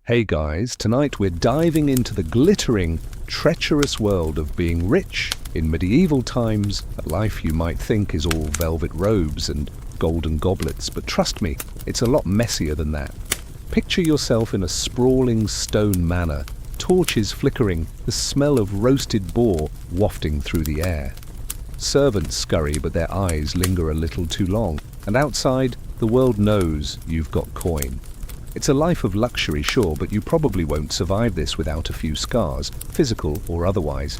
Hey guys, tonight we're diving into the glittering, treacherous world of being rich in medieval times, a life you might think is all velvet robes and golden goblets, but trust me, it's a lot messier than that. Picture yourself in a sprawling stone manor, torches flickering, the smell of roasted boar wafting through the air. Servants scurry, but their eyes linger a little too long, and outside, the world knows you've got coin. It's a life of luxury, sure, but you probably won't survive this without a few scars, physical or otherwise.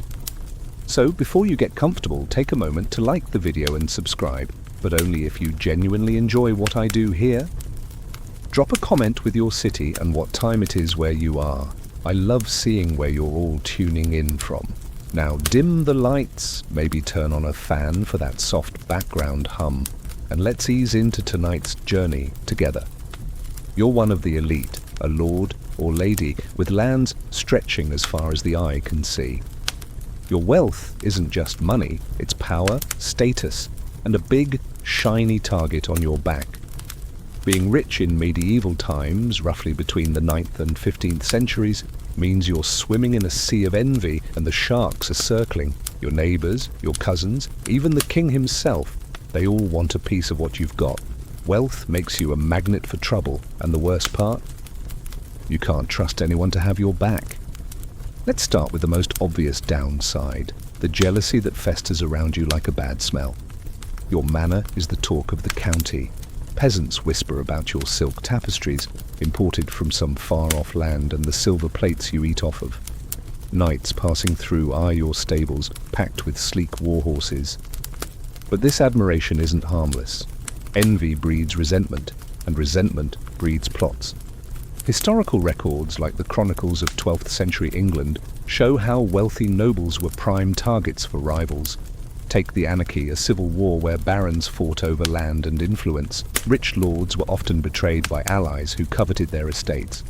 So, before you get comfortable, take a moment to like the video and subscribe, but only if you genuinely enjoy what I do here. Drop a comment with your city and what time it is where you are. I love seeing where you're all tuning in from. Now dim the lights, maybe turn on a fan for that soft background hum, and let's ease into tonight's journey together. You're one of the elite, a lord or lady with lands stretching as far as the eye can see. Your wealth isn't just money, it's power, status, and a big, shiny target on your back. Being rich in medieval times, roughly between the 9th and 15th centuries, means you're swimming in a sea of envy and the sharks are circling. Your neighbors, your cousins, even the king himself, they all want a piece of what you've got. Wealth makes you a magnet for trouble, and the worst part? You can't trust anyone to have your back. Let's start with the most obvious downside, the jealousy that festers around you like a bad smell. Your manor is the talk of the county. Peasants whisper about your silk tapestries, imported from some far-off land, and the silver plates you eat off of. Knights passing through eye your stables, packed with sleek war horses. But this admiration isn't harmless. Envy breeds resentment, and resentment breeds plots. Historical records like the chronicles of 12th century England show how wealthy nobles were prime targets for rivals. Take the anarchy, a civil war where barons fought over land and influence. Rich lords were often betrayed by allies who coveted their estates.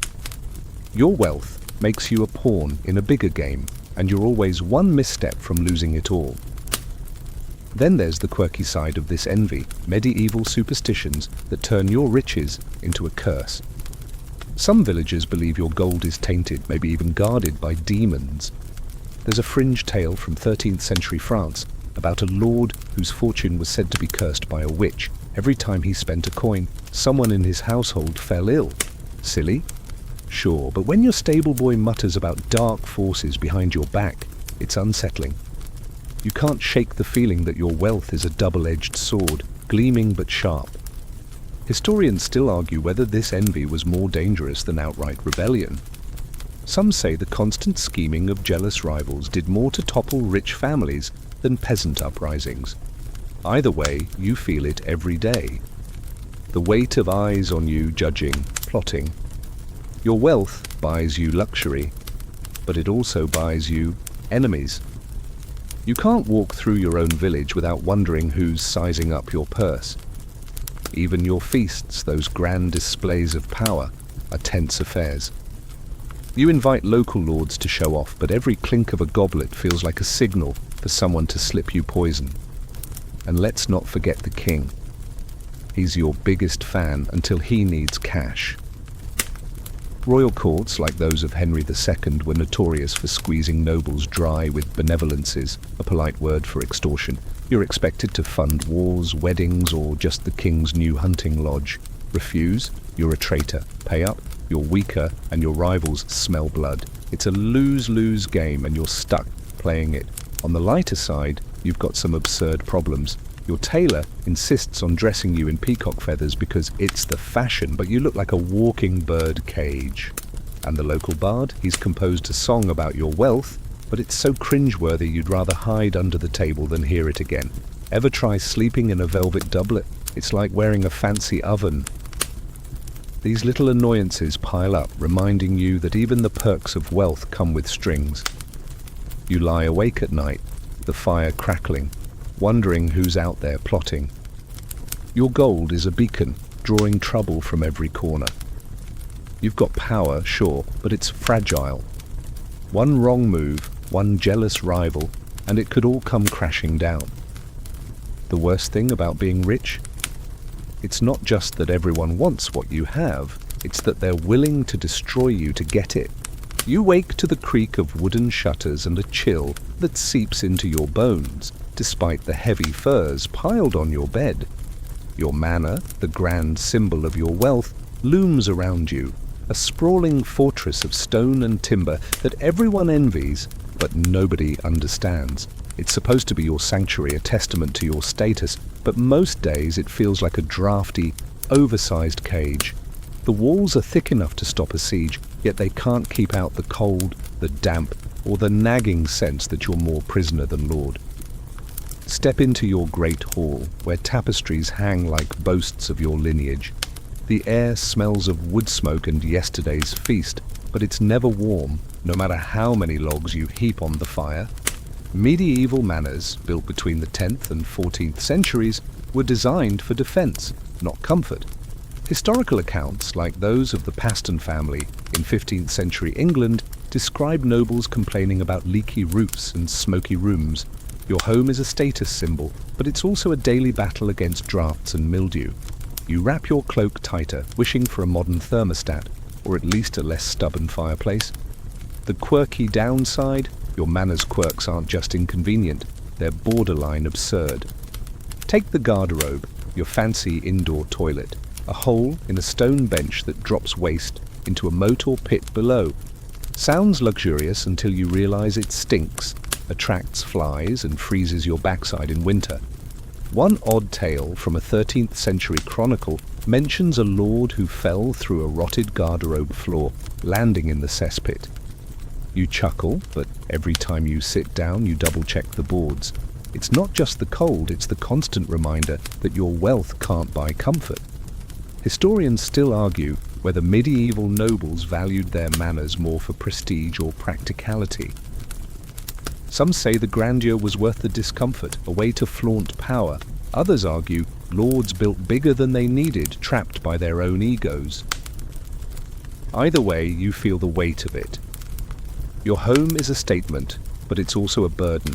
Your wealth makes you a pawn in a bigger game, and you're always one misstep from losing it all. Then there's the quirky side of this envy, medieval superstitions that turn your riches into a curse. Some villagers believe your gold is tainted, maybe even guarded by demons. There's a fringe tale from 13th century France about a lord whose fortune was said to be cursed by a witch. Every time he spent a coin, someone in his household fell ill. Silly? Sure, but when your stable boy mutters about dark forces behind your back, it's unsettling. You can't shake the feeling that your wealth is a double-edged sword, gleaming but sharp. Historians still argue whether this envy was more dangerous than outright rebellion. Some say the constant scheming of jealous rivals did more to topple rich families than peasant uprisings. Either way, you feel it every day. The weight of eyes on you judging, plotting. Your wealth buys you luxury, but it also buys you enemies. You can't walk through your own village without wondering who's sizing up your purse. Even your feasts, those grand displays of power, are tense affairs. You invite local lords to show off, but every clink of a goblet feels like a signal for someone to slip you poison. And let's not forget the king. He's your biggest fan until he needs cash. Royal courts, like those of Henry II, were notorious for squeezing nobles dry with benevolences, a polite word for extortion. You're expected to fund wars, weddings, or just the king's new hunting lodge. Refuse, you're a traitor. Pay up, you're weaker, and your rivals smell blood. It's a lose-lose game, and you're stuck playing it. On the lighter side, you've got some absurd problems. Your tailor insists on dressing you in peacock feathers because it's the fashion, but you look like a walking bird cage. And the local bard, he's composed a song about your wealth, but it's so cringeworthy you'd rather hide under the table than hear it again. Ever try sleeping in a velvet doublet? It's like wearing a fancy oven. These little annoyances pile up, reminding you that even the perks of wealth come with strings. You lie awake at night, the fire crackling, wondering who's out there plotting. Your gold is a beacon, drawing trouble from every corner. You've got power, sure, but it's fragile. One wrong move, one jealous rival, and it could all come crashing down. The worst thing about being rich? It's not just that everyone wants what you have, It's that they're willing to destroy you to get it. You wake to the creak of wooden shutters and a chill that seeps into your bones, despite the heavy furs piled on your bed. Your manor, the grand symbol of your wealth, looms around you, a sprawling fortress of stone and timber that everyone envies, but nobody understands. It's supposed to be your sanctuary, a testament to your status, but most days it feels like a drafty, oversized cage. The walls are thick enough to stop a siege, yet they can't keep out the cold, the damp, or the nagging sense that you're more prisoner than lord. Step into your great hall, where tapestries hang like boasts of your lineage. The air smells of wood smoke and yesterday's feast, but it's never warm, no matter how many logs you heap on the fire. Medieval manors, built between the 10th and 14th centuries, were designed for defense, not comfort. Historical accounts, like those of the Paston family in 15th century England, describe nobles complaining about leaky roofs and smoky rooms. Your home is a status symbol, but it's also a daily battle against drafts and mildew. You wrap your cloak tighter, wishing for a modern thermostat, or at least a less stubborn fireplace. The quirky downside? Your manor's quirks aren't just inconvenient, they're borderline absurd. Take the garderobe, your fancy indoor toilet, a hole in a stone bench that drops waste into a moat or pit below. Sounds luxurious until you realize it stinks, attracts flies, and freezes your backside in winter. One odd tale from a 13th century chronicle mentions a lord who fell through a rotted garderobe floor, landing in the cesspit. You chuckle, but every time you sit down you double-check the boards. It's not just the cold, it's the constant reminder that your wealth can't buy comfort. Historians still argue whether medieval nobles valued their manors more for prestige or practicality. Some say the grandeur was worth the discomfort, a way to flaunt power. Others argue lords built bigger than they needed, trapped by their own egos. Either way, you feel the weight of it. Your home is a statement, but it's also a burden.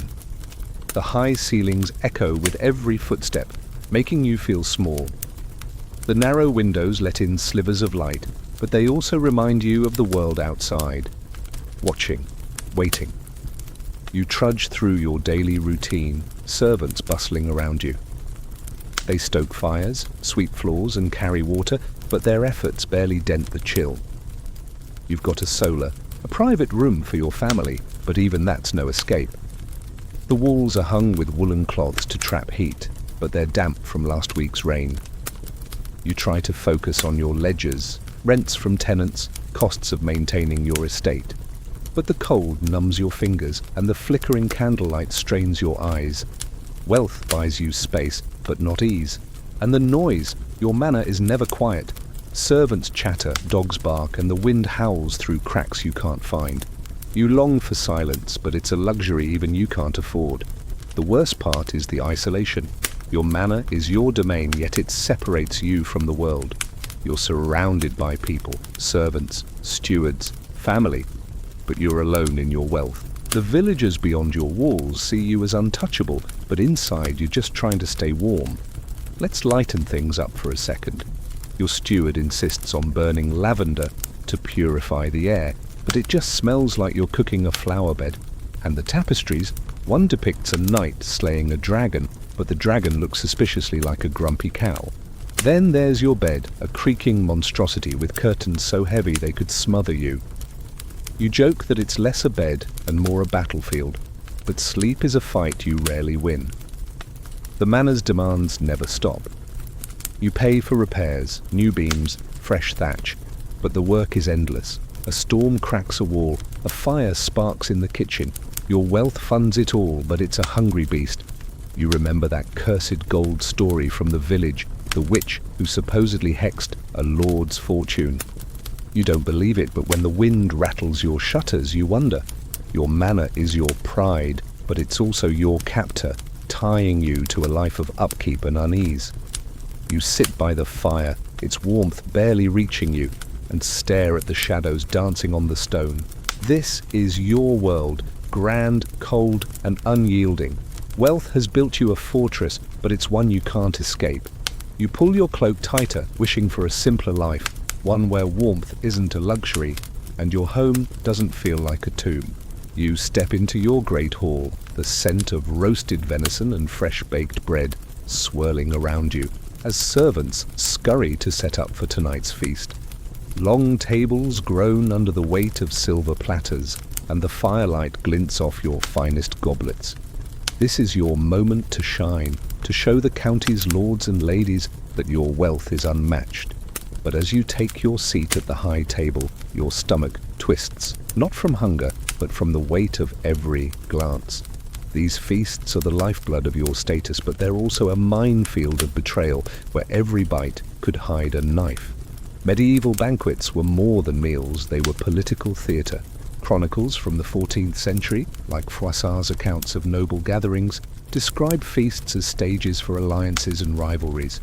The high ceilings echo with every footstep, making you feel small. The narrow windows let in slivers of light, but they also remind you of the world outside. Watching, waiting. You trudge through your daily routine, servants bustling around you. They stoke fires, sweep floors, and carry water, but their efforts barely dent the chill. You've got a solar, a private room for your family, but even that's no escape. The walls are hung with woolen cloths to trap heat, but they're damp from last week's rain. You try to focus on your ledgers, rents from tenants, costs of maintaining your estate. But the cold numbs your fingers, and the flickering candlelight strains your eyes. Wealth buys you space, but not ease. And the noise, your manor is never quiet. Servants chatter, dogs bark, and the wind howls through cracks you can't find. You long for silence, but it's a luxury even you can't afford. The worst part is the isolation. Your manor is your domain, yet it separates you from the world. You're surrounded by people, servants, stewards, family, but you're alone in your wealth. The villagers beyond your walls see you as untouchable, but inside you're just trying to stay warm. Let's lighten things up for a second. Your steward insists on burning lavender to purify the air, but it just smells like you're cooking a flower bed. And the tapestries, one depicts a knight slaying a dragon, but the dragon looks suspiciously like a grumpy cow. Then there's your bed, a creaking monstrosity with curtains so heavy they could smother you. You joke that it's less a bed and more a battlefield, but sleep is a fight you rarely win. The manor's demands never stop. You pay for repairs, new beams, fresh thatch, but the work is endless. A storm cracks a wall, a fire sparks in the kitchen. Your wealth funds it all, but it's a hungry beast. You remember that cursed gold story from the village, the witch who supposedly hexed a lord's fortune. You don't believe it, but when the wind rattles your shutters, you wonder. Your manor is your pride, but it's also your captor, tying you to a life of upkeep and unease. You sit by the fire, its warmth barely reaching you, and stare at the shadows dancing on the stone. This is your world, grand, cold, and unyielding. Wealth has built you a fortress, but it's one you can't escape. You pull your cloak tighter, wishing for a simpler life, one where warmth isn't a luxury and your home doesn't feel like a tomb. You step into your great hall, the scent of roasted venison and fresh-baked bread swirling around you, as servants scurry to set up for tonight's feast. Long tables groan under the weight of silver platters, and the firelight glints off your finest goblets. This is your moment to shine, to show the county's lords and ladies that your wealth is unmatched. But as you take your seat at the high table, your stomach twists, not from hunger, but from the weight of every glance. These feasts are the lifeblood of your status, but they're also a minefield of betrayal where every bite could hide a knife. Medieval banquets were more than meals, they were political theatre. Chronicles from the 14th century, like Froissart's accounts of noble gatherings, describe feasts as stages for alliances and rivalries.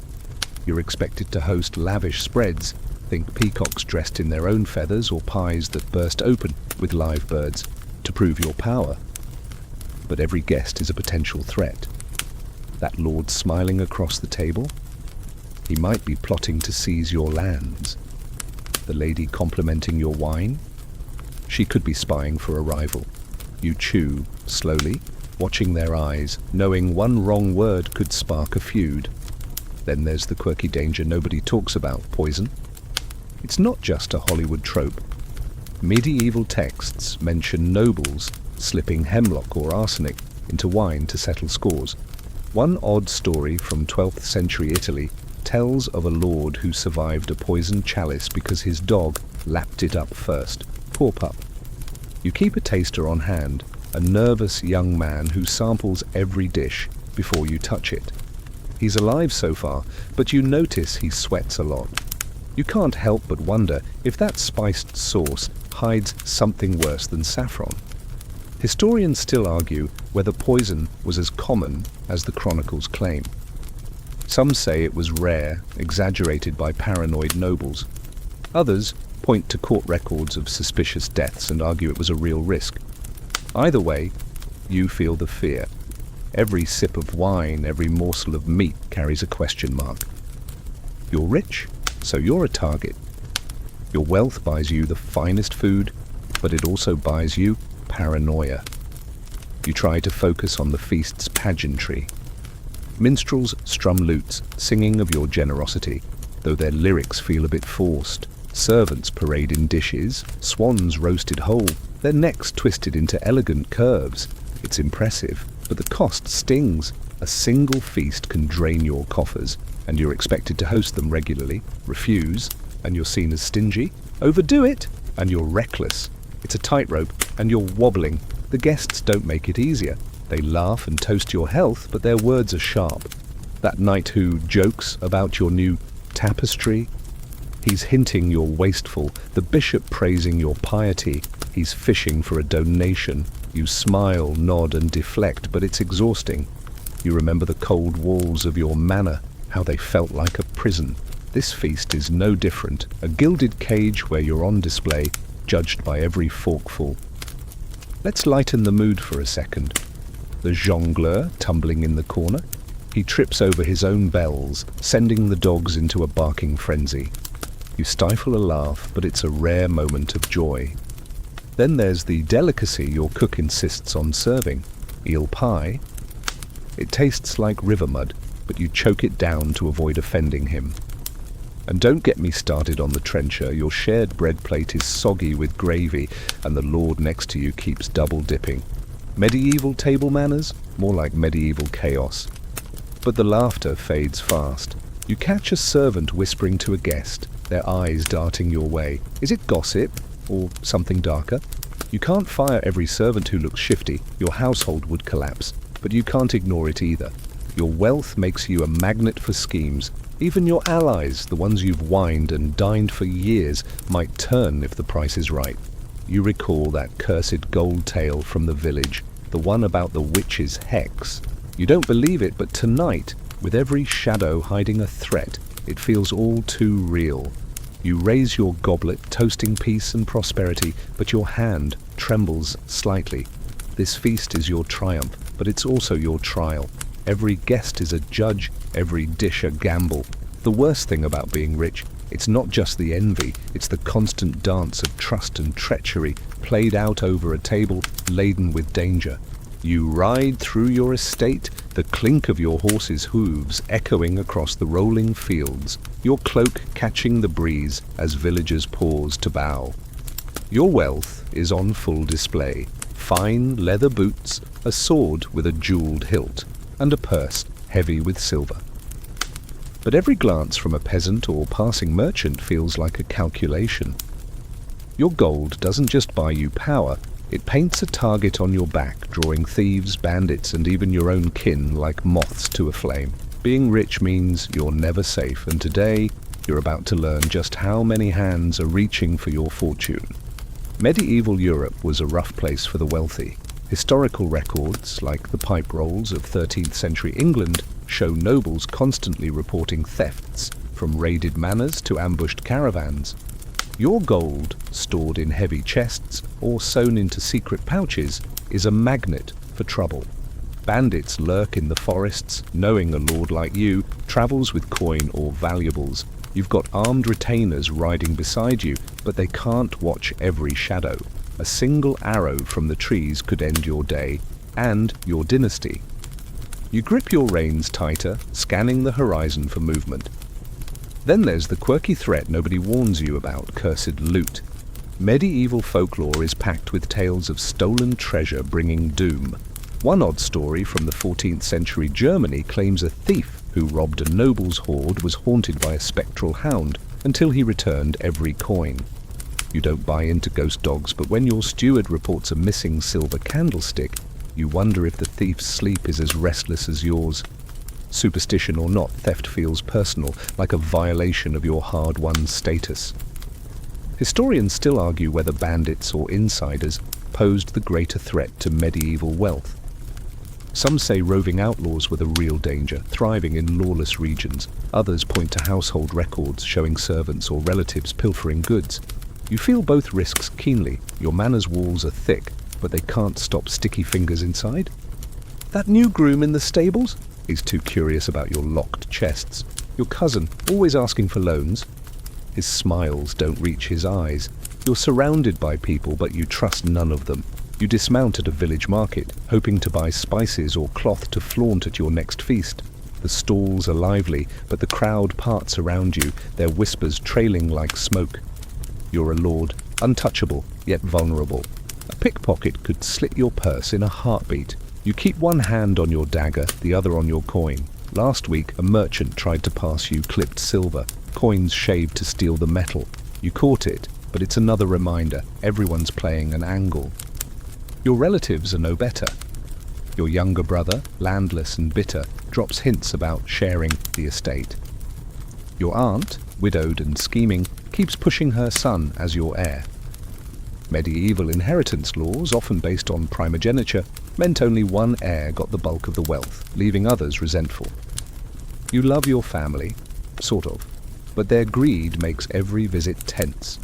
You're expected to host lavish spreads, think peacocks dressed in their own feathers or pies that burst open with live birds, to prove your power. But every guest is a potential threat. That lord smiling across the table, he might be plotting to seize your lands. The lady complimenting your wine, she could be spying for a rival. You chew, slowly, watching their eyes, knowing one wrong word could spark a feud. Then there's the quirky danger nobody talks about, poison. It's not just a Hollywood trope. Medieval texts mention nobles slipping hemlock or arsenic into wine to settle scores. One odd story from 12th century Italy tells of a lord who survived a poisoned chalice because his dog lapped it up first. Poor pup. You keep a taster on hand, a nervous young man who samples every dish before you touch it. He's alive so far, but you notice he sweats a lot. You can't help but wonder if that spiced sauce hides something worse than saffron. Historians still argue whether poison was as common as the chronicles claim. Some say it was rare, exaggerated by paranoid nobles. Others point to court records of suspicious deaths and argue it was a real risk. Either way, you feel the fear. Every sip of wine, every morsel of meat carries a question mark. You're rich, so you're a target. Your wealth buys you the finest food, but it also buys you paranoia. You try to focus on the feast's pageantry. Minstrels strum lutes, singing of your generosity, though their lyrics feel a bit forced. Servants parade in dishes, swans roasted whole, their necks twisted into elegant curves. It's impressive, but the cost stings. A single feast can drain your coffers, and you're expected to host them regularly. Refuse, and you're seen as stingy. Overdo it, and you're reckless. It's a tightrope, and you're wobbling. The guests don't make it easier. They laugh and toast your health, but their words are sharp. That knight who jokes about your new tapestry, he's hinting you're wasteful. The bishop praising your piety, he's fishing for a donation. You smile, nod, and deflect, but it's exhausting. You remember the cold walls of your manor, how they felt like a prison. This feast is no different, a gilded cage where you're on display, judged by every forkful. Let's lighten the mood for a second. The jongleur tumbling in the corner. He trips over his own bells, sending the dogs into a barking frenzy. You stifle a laugh, but it's a rare moment of joy. Then there's the delicacy your cook insists on serving. Eel pie. It tastes like river mud, but you choke it down to avoid offending him. And don't get me started on the trencher. Your shared bread plate is soggy with gravy, and the lord next to you keeps double dipping. Medieval table manners? More like medieval chaos. But the laughter fades fast. You catch a servant whispering to a guest, their eyes darting your way. Is it gossip? Or something darker? You can't fire every servant who looks shifty. Your household would collapse. But you can't ignore it either. Your wealth makes you a magnet for schemes. Even your allies, the ones you've wined and dined for years, might turn if the price is right. You recall that cursed gold tale from the village, the one about the witch's hex. You don't believe it, but tonight, with every shadow hiding a threat, it feels all too real. You raise your goblet, toasting peace and prosperity, but your hand trembles slightly. This feast is your triumph, but it's also your trial. Every guest is a judge, every dish a gamble. The worst thing about being rich It's not just the envy, it's the constant dance of trust and treachery played out over a table laden with danger. You ride through your estate, the clink of your horse's hooves echoing across the rolling fields, your cloak catching the breeze as villagers pause to bow. Your wealth is on full display. Fine leather boots, a sword with a jeweled hilt, and a purse heavy with silver. But every glance from a peasant or passing merchant feels like a calculation. Your gold doesn't just buy you power, it paints a target on your back, drawing thieves, bandits, and even your own kin like moths to a flame. Being rich means you're never safe, and today you're about to learn just how many hands are reaching for your fortune. Medieval Europe was a rough place for the wealthy. Historical records, like the pipe rolls of 13th century England, show nobles constantly reporting thefts, from raided manors to ambushed caravans. Your gold, stored in heavy chests or sewn into secret pouches, is a magnet for trouble. Bandits lurk in the forests, knowing a lord like you travels with coin or valuables. You've got armed retainers riding beside you, but they can't watch every shadow. A single arrow from the trees could end your day and your dynasty. You grip your reins tighter, scanning the horizon for movement. Then there's the quirky threat nobody warns you about, cursed loot. Medieval folklore is packed with tales of stolen treasure bringing doom. One odd story from the 14th century Germany claims a thief who robbed a noble's hoard was haunted by a spectral hound until he returned every coin. You don't buy into ghost dogs, but when your steward reports a missing silver candlestick, you wonder if the thief's sleep is as restless as yours. Superstition or not, theft feels personal, like a violation of your hard-won status. Historians still argue whether bandits or insiders posed the greater threat to medieval wealth. Some say roving outlaws were the real danger, thriving in lawless regions. Others point to household records showing servants or relatives pilfering goods. You feel both risks keenly. Your manor's walls are thick, but they can't stop sticky fingers inside. That new groom in the stables? He's too curious about your locked chests. Your cousin, always asking for loans. His smiles don't reach his eyes. You're surrounded by people, but you trust none of them. You dismount at a village market, hoping to buy spices or cloth to flaunt at your next feast. The stalls are lively, but the crowd parts around you, their whispers trailing like smoke. You're a lord, untouchable, yet vulnerable. A pickpocket could slit your purse in a heartbeat. You keep one hand on your dagger, the other on your coin. Last week, a merchant tried to pass you clipped silver, coins shaved to steal the metal. You caught it, but it's another reminder, everyone's playing an angle. Your relatives are no better. Your younger brother, landless and bitter, drops hints about sharing the estate. Your aunt, widowed and scheming, keeps pushing her son as your heir. Medieval inheritance laws, often based on primogeniture, meant only one heir got the bulk of the wealth, leaving others resentful. You love your family, sort of, but their greed makes every visit tense.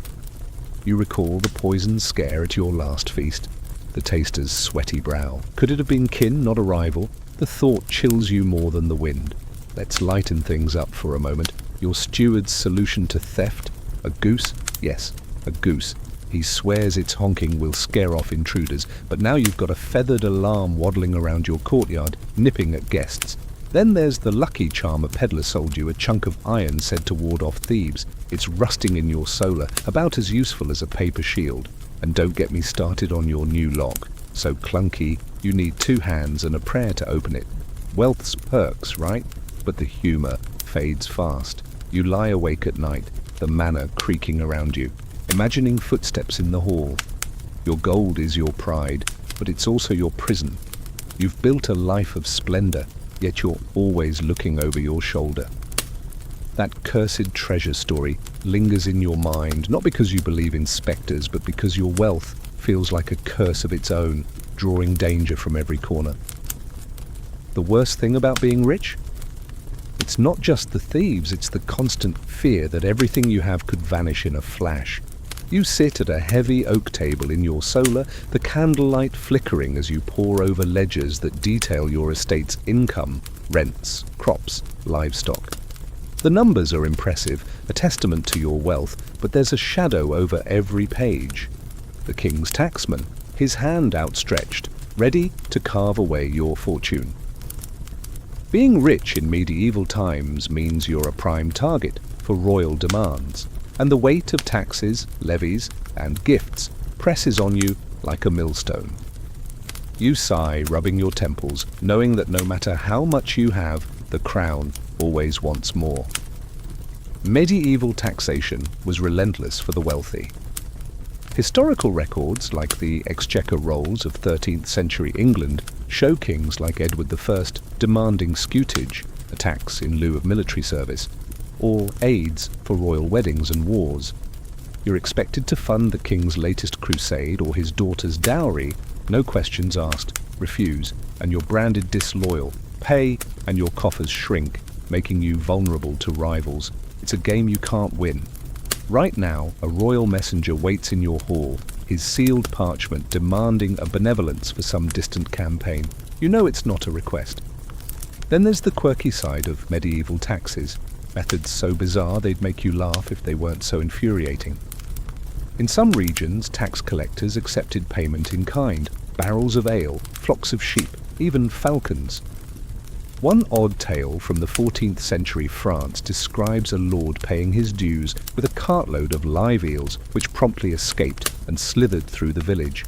You recall the poison scare at your last feast, the taster's sweaty brow. Could it have been kin, not a rival? The thought chills you more than the wind. Let's lighten things up for a moment. Your steward's solution to theft? A goose? Yes, a goose. He swears its honking will scare off intruders, but now you've got a feathered alarm waddling around your courtyard, nipping at guests. Then there's the lucky charm a peddler sold you, a chunk of iron said to ward off thieves. It's rusting in your solar, about as useful as a paper shield. And don't get me started on your new lock. So clunky, you need 2 hands and a prayer to open it. Wealth's perks, right? But the humour fades fast. You lie awake at night, the manor creaking around you, imagining footsteps in the hall. Your gold is your pride, but it's also your prison. You've built a life of splendour, yet you're always looking over your shoulder. That cursed treasure story lingers in your mind, not because you believe in spectres, but because your wealth feels like a curse of its own, drawing danger from every corner. The worst thing about being rich? It's not just the thieves, it's the constant fear that everything you have could vanish in a flash. You sit at a heavy oak table in your solar, the candlelight flickering as you pore over ledgers that detail your estate's income, rents, crops, livestock. The numbers are impressive, a testament to your wealth, but there's a shadow over every page. The king's tacksman, his hand outstretched, ready to carve away your fortune. Being rich in medieval times means you're a prime target for royal demands, and the weight of taxes, levies, and gifts presses on you like a millstone. You sigh, rubbing your temples, knowing that no matter how much you have, the crown always wants more. Medieval taxation was relentless for the wealthy. Historical records, like the Exchequer Rolls of 13th century England, show kings like Edward I demanding scutage, a tax in lieu of military service, or aids for royal weddings and wars. You're expected to fund the king's latest crusade or his daughter's dowry, no questions asked, refuse, and you're branded disloyal, pay, and your coffers shrink, making you vulnerable to rivals. It's a game you can't win. Right now, a royal messenger waits in your hall, his sealed parchment demanding a benevolence for some distant campaign. You know it's not a request. Then there's the quirky side of medieval taxes, methods so bizarre they'd make you laugh if they weren't so infuriating. In some regions, tax collectors accepted payment in kind, barrels of ale, flocks of sheep, even falcons. One odd tale from the 14th century France describes a lord paying his dues with a cartload of live eels which promptly escaped and slithered through the village.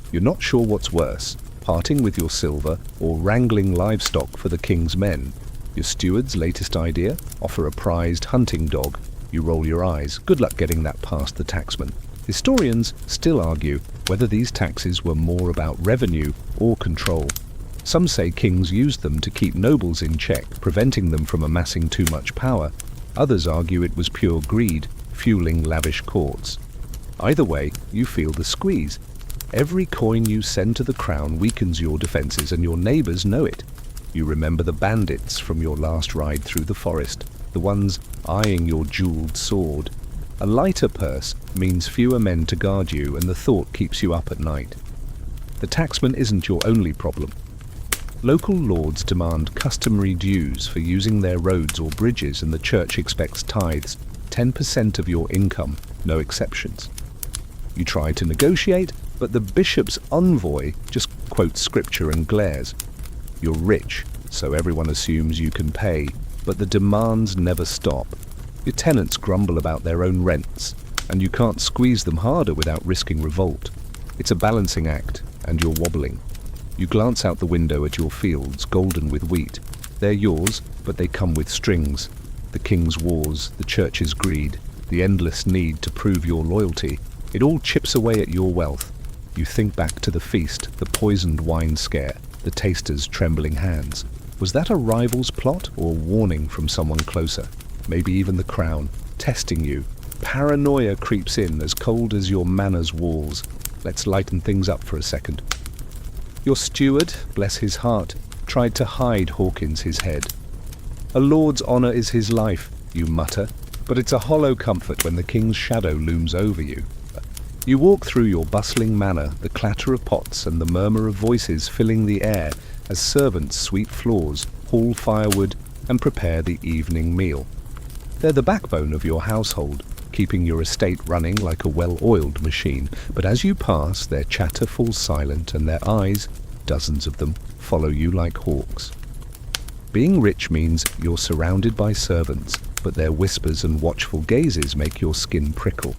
You're not sure what's worse, parting with your silver or wrangling livestock for the king's men. Your steward's latest idea? Offer a prized hunting dog. You roll your eyes. Good luck getting that past the taxman. Historians still argue whether these taxes were more about revenue or control. Some say kings used them to keep nobles in check, preventing them from amassing too much power. Others argue it was pure greed, fueling lavish courts. Either way, you feel the squeeze. Every coin you send to the crown weakens your defenses, and your neighbors know it. You remember the bandits from your last ride through the forest, the ones eyeing your jeweled sword. A lighter purse means fewer men to guard you, and the thought keeps you up at night. The taxman isn't your only problem. Local lords demand customary dues for using their roads or bridges, and the church expects tithes, 10% of your income, no exceptions. You try to negotiate, but the bishop's envoy just quotes scripture and glares. You're rich, so everyone assumes you can pay, but the demands never stop. Your tenants grumble about their own rents, and you can't squeeze them harder without risking revolt. It's a balancing act, and you're wobbling. You glance out the window at your fields, golden with wheat. They're yours, but they come with strings. The king's wars, the church's greed, the endless need to prove your loyalty. It all chips away at your wealth. You think back to the feast, the poisoned wine scare, the taster's trembling hands. Was that a rival's plot or warning from someone closer? Maybe even the crown, testing you. Paranoia creeps in, as cold as your manor's walls. Let's lighten things up for a second. Your steward, bless his heart, tried to hide Hawkins his head. A lord's honour is his life, you mutter, but it's a hollow comfort when the king's shadow looms over you. You walk through your bustling manor, the clatter of pots and the murmur of voices filling the air as servants sweep floors, haul firewood, and prepare the evening meal. They're the backbone of your household, keeping your estate running like a well-oiled machine, but as you pass, their chatter falls silent and their eyes, dozens of them, follow you like hawks. Being rich means you're surrounded by servants, but their whispers and watchful gazes make your skin prickle.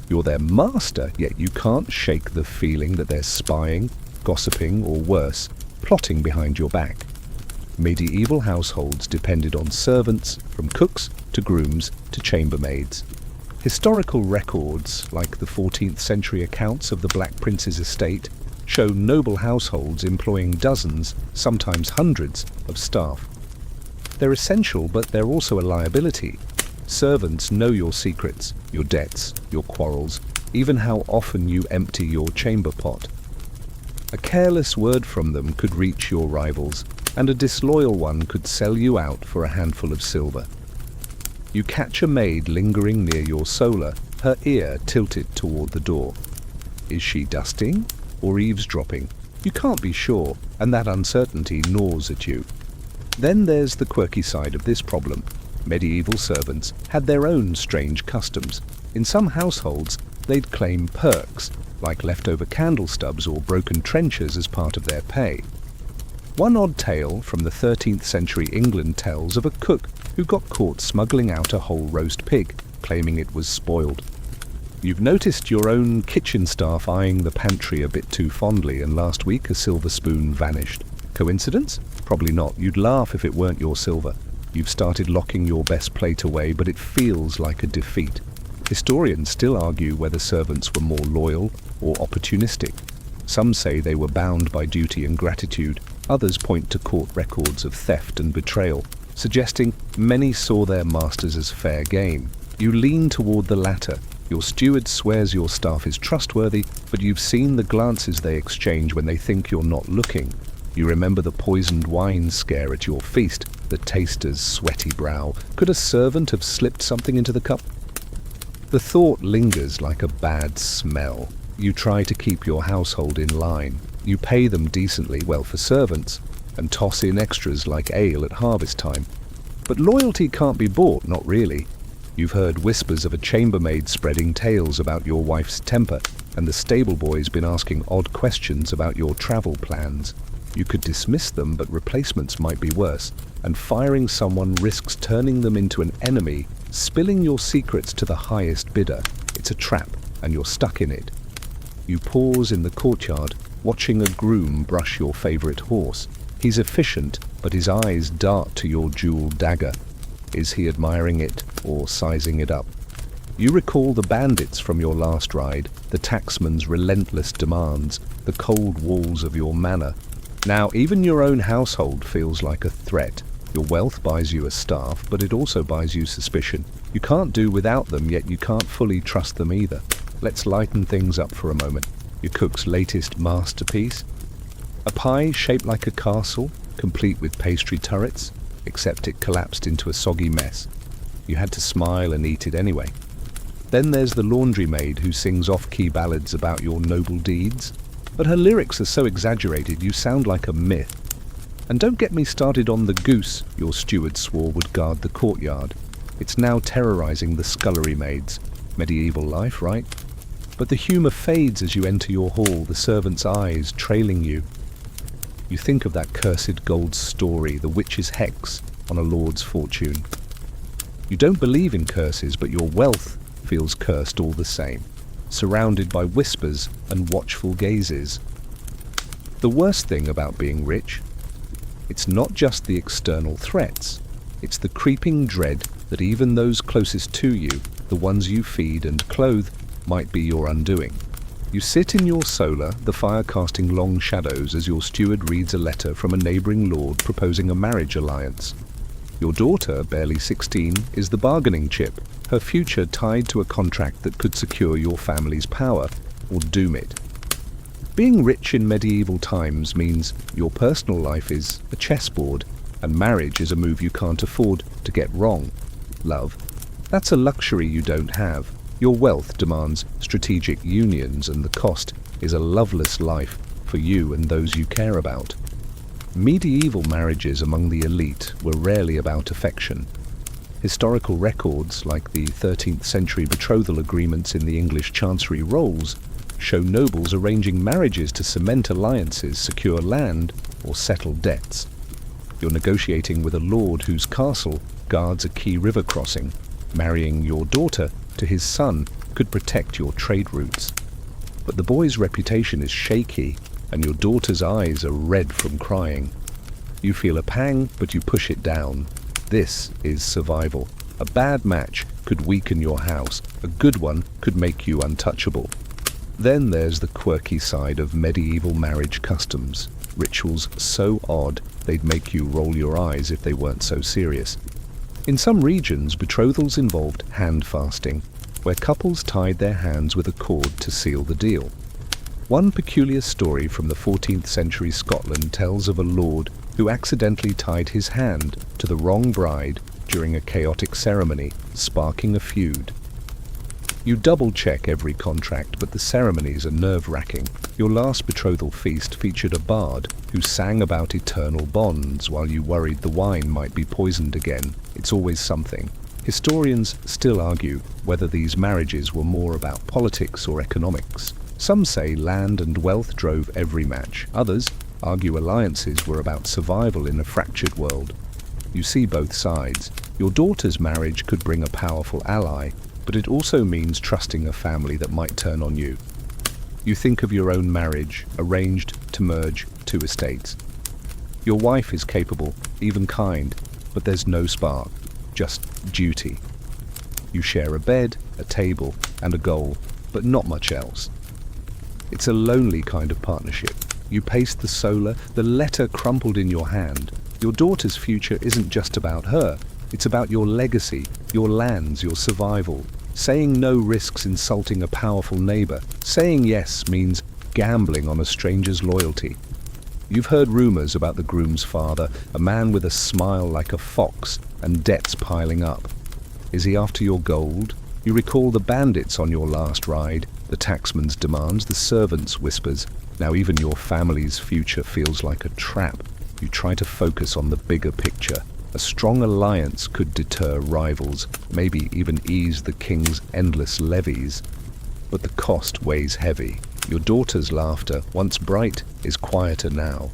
You're their master, yet you can't shake the feeling that they're spying, gossiping, or worse, plotting behind your back. Medieval households depended on servants, from cooks to grooms to chambermaids. Historical records, like the 14th century accounts of the Black Prince's estate, show noble households employing dozens, sometimes hundreds, of staff. They're essential, but they're also a liability. Servants know your secrets, your debts, your quarrels, even how often you empty your chamber pot. A careless word from them could reach your rivals, and a disloyal one could sell you out for a handful of silver. You catch a maid lingering near your solar, her ear tilted toward the door. Is she dusting or eavesdropping? You can't be sure, and that uncertainty gnaws at you. Then there's the quirky side of this problem. Medieval servants had their own strange customs. In some households, they'd claim perks, like leftover candle stubs or broken trenchers as part of their pay. One odd tale from the 13th century England tells of a cook who got caught smuggling out a whole roast pig, claiming it was spoiled. You've noticed your own kitchen staff eyeing the pantry a bit too fondly, and last week a silver spoon vanished. Coincidence? Probably not. You'd laugh if it weren't your silver. You've started locking your best plate away, but it feels like a defeat. Historians still argue whether servants were more loyal or opportunistic. Some say they were bound by duty and gratitude. Others point to court records of theft and betrayal, suggesting many saw their masters as fair game. You lean toward the latter. Your steward swears your staff is trustworthy, but you've seen the glances they exchange when they think you're not looking. You remember the poisoned wine scare at your feast, the taster's sweaty brow. Could a servant have slipped something into the cup? The thought lingers like a bad smell. You try to keep your household in line. You pay them decently, well for servants, and toss in extras like ale at harvest time. But loyalty can't be bought, not really. You've heard whispers of a chambermaid spreading tales about your wife's temper, and the stable boy's been asking odd questions about your travel plans. You could dismiss them, but replacements might be worse, and firing someone risks turning them into an enemy, spilling your secrets to the highest bidder. It's a trap, and you're stuck in it. You pause in the courtyard, watching a groom brush your favorite horse. He's efficient, but his eyes dart to your jeweled dagger. Is he admiring it or sizing it up? You recall the bandits from your last ride, the tacksman's relentless demands, the cold walls of your manor. Now, even your own household feels like a threat. Your wealth buys you a staff, but it also buys you suspicion. You can't do without them, yet you can't fully trust them either. Let's lighten things up for a moment. Your cook's latest masterpiece? A pie shaped like a castle, complete with pastry turrets, except it collapsed into a soggy mess. You had to smile and eat it anyway. Then there's the laundry maid who sings off-key ballads about your noble deeds, but her lyrics are so exaggerated you sound like a myth. And don't get me started on the goose your steward swore would guard the courtyard. It's now terrorizing the scullery maids. Medieval life, right? But the humour fades as you enter your hall, the servant's eyes trailing you. You think of that cursed gold story, the witch's hex on a lord's fortune. You don't believe in curses, but your wealth feels cursed all the same, surrounded by whispers and watchful gazes. The worst thing about being rich, it's not just the external threats, it's the creeping dread that even those closest to you, the ones you feed and clothe, might be your undoing. You sit in your solar, the fire casting long shadows as your steward reads a letter from a neighbouring lord proposing a marriage alliance. Your daughter, barely 16, is the bargaining chip, her future tied to a contract that could secure your family's power, or doom it. Being rich in medieval times means your personal life is a chessboard, and marriage is a move you can't afford to get wrong. Love, that's a luxury you don't have. Your wealth demands strategic unions, and the cost is a loveless life for you and those you care about. Medieval marriages among the elite were rarely about affection. Historical records, like the 13th century betrothal agreements in the English Chancery Rolls, show nobles arranging marriages to cement alliances, secure land, or settle debts. You're negotiating with a lord whose castle guards a key river crossing. Marrying your daughter to his son could protect your trade routes. But the boy's reputation is shaky, and your daughter's eyes are red from crying. You feel a pang, but you push it down. This is survival. A bad match could weaken your house. A good one could make you untouchable. Then there's the quirky side of medieval marriage customs. Rituals so odd they'd make you roll your eyes if they weren't so serious. In some regions, betrothals involved hand fasting, where couples tied their hands with a cord to seal the deal. One peculiar story from the 14th century Scotland tells of a lord who accidentally tied his hand to the wrong bride during a chaotic ceremony, sparking a feud. You double-check every contract, but the ceremonies are nerve-wracking. Your last betrothal feast featured a bard who sang about eternal bonds while you worried the wine might be poisoned again. It's always something. Historians still argue whether these marriages were more about politics or economics. Some say land and wealth drove every match. Others argue alliances were about survival in a fractured world. You see both sides. Your daughter's marriage could bring a powerful ally, but it also means trusting a family that might turn on you. You think of your own marriage, arranged to merge two estates. Your wife is capable, even kind, but there's no spark, just duty. You share a bed, a table, and a goal, but not much else. It's a lonely kind of partnership. You pace the solar, the letter crumpled in your hand. Your daughter's future isn't just about her. It's about your legacy, your lands, your survival. Saying no risks insulting a powerful neighbor. Saying yes means gambling on a stranger's loyalty. You've heard rumors about the groom's father, a man with a smile like a fox and debts piling up. Is he after your gold? You recall the bandits on your last ride, the taxman's demands, the servant's whispers. Now even your family's future feels like a trap. You try to focus on the bigger picture. A strong alliance could deter rivals, maybe even ease the king's endless levies. But the cost weighs heavy. Your daughter's laughter, once bright, is quieter now.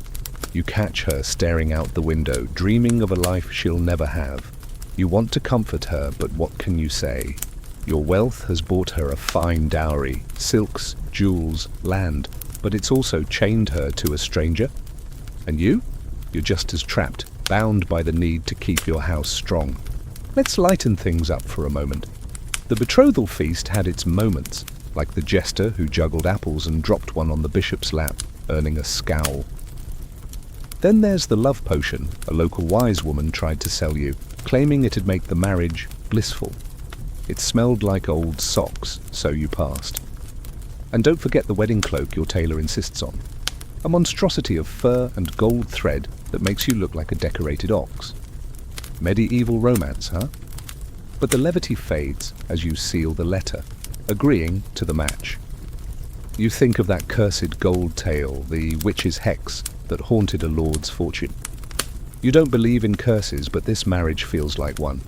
You catch her staring out the window, dreaming of a life she'll never have. You want to comfort her, but what can you say? Your wealth has bought her a fine dowry, silks, jewels, land, but it's also chained her to a stranger. And you? You're just as trapped, bound by the need to keep your house strong. Let's lighten things up for a moment. The betrothal feast had its moments, like the jester who juggled apples and dropped one on the bishop's lap, earning a scowl. Then there's the love potion a local wise woman tried to sell you, claiming it'd make the marriage blissful. It smelled like old socks, so you passed. And don't forget the wedding cloak your tailor insists on. A monstrosity of fur and gold thread that makes you look like a decorated ox. Medieval romance, huh? But the levity fades as you seal the letter, agreeing to the match. You think of that cursed gold tale, the witch's hex that haunted a lord's fortune. You don't believe in curses, but this marriage feels like one.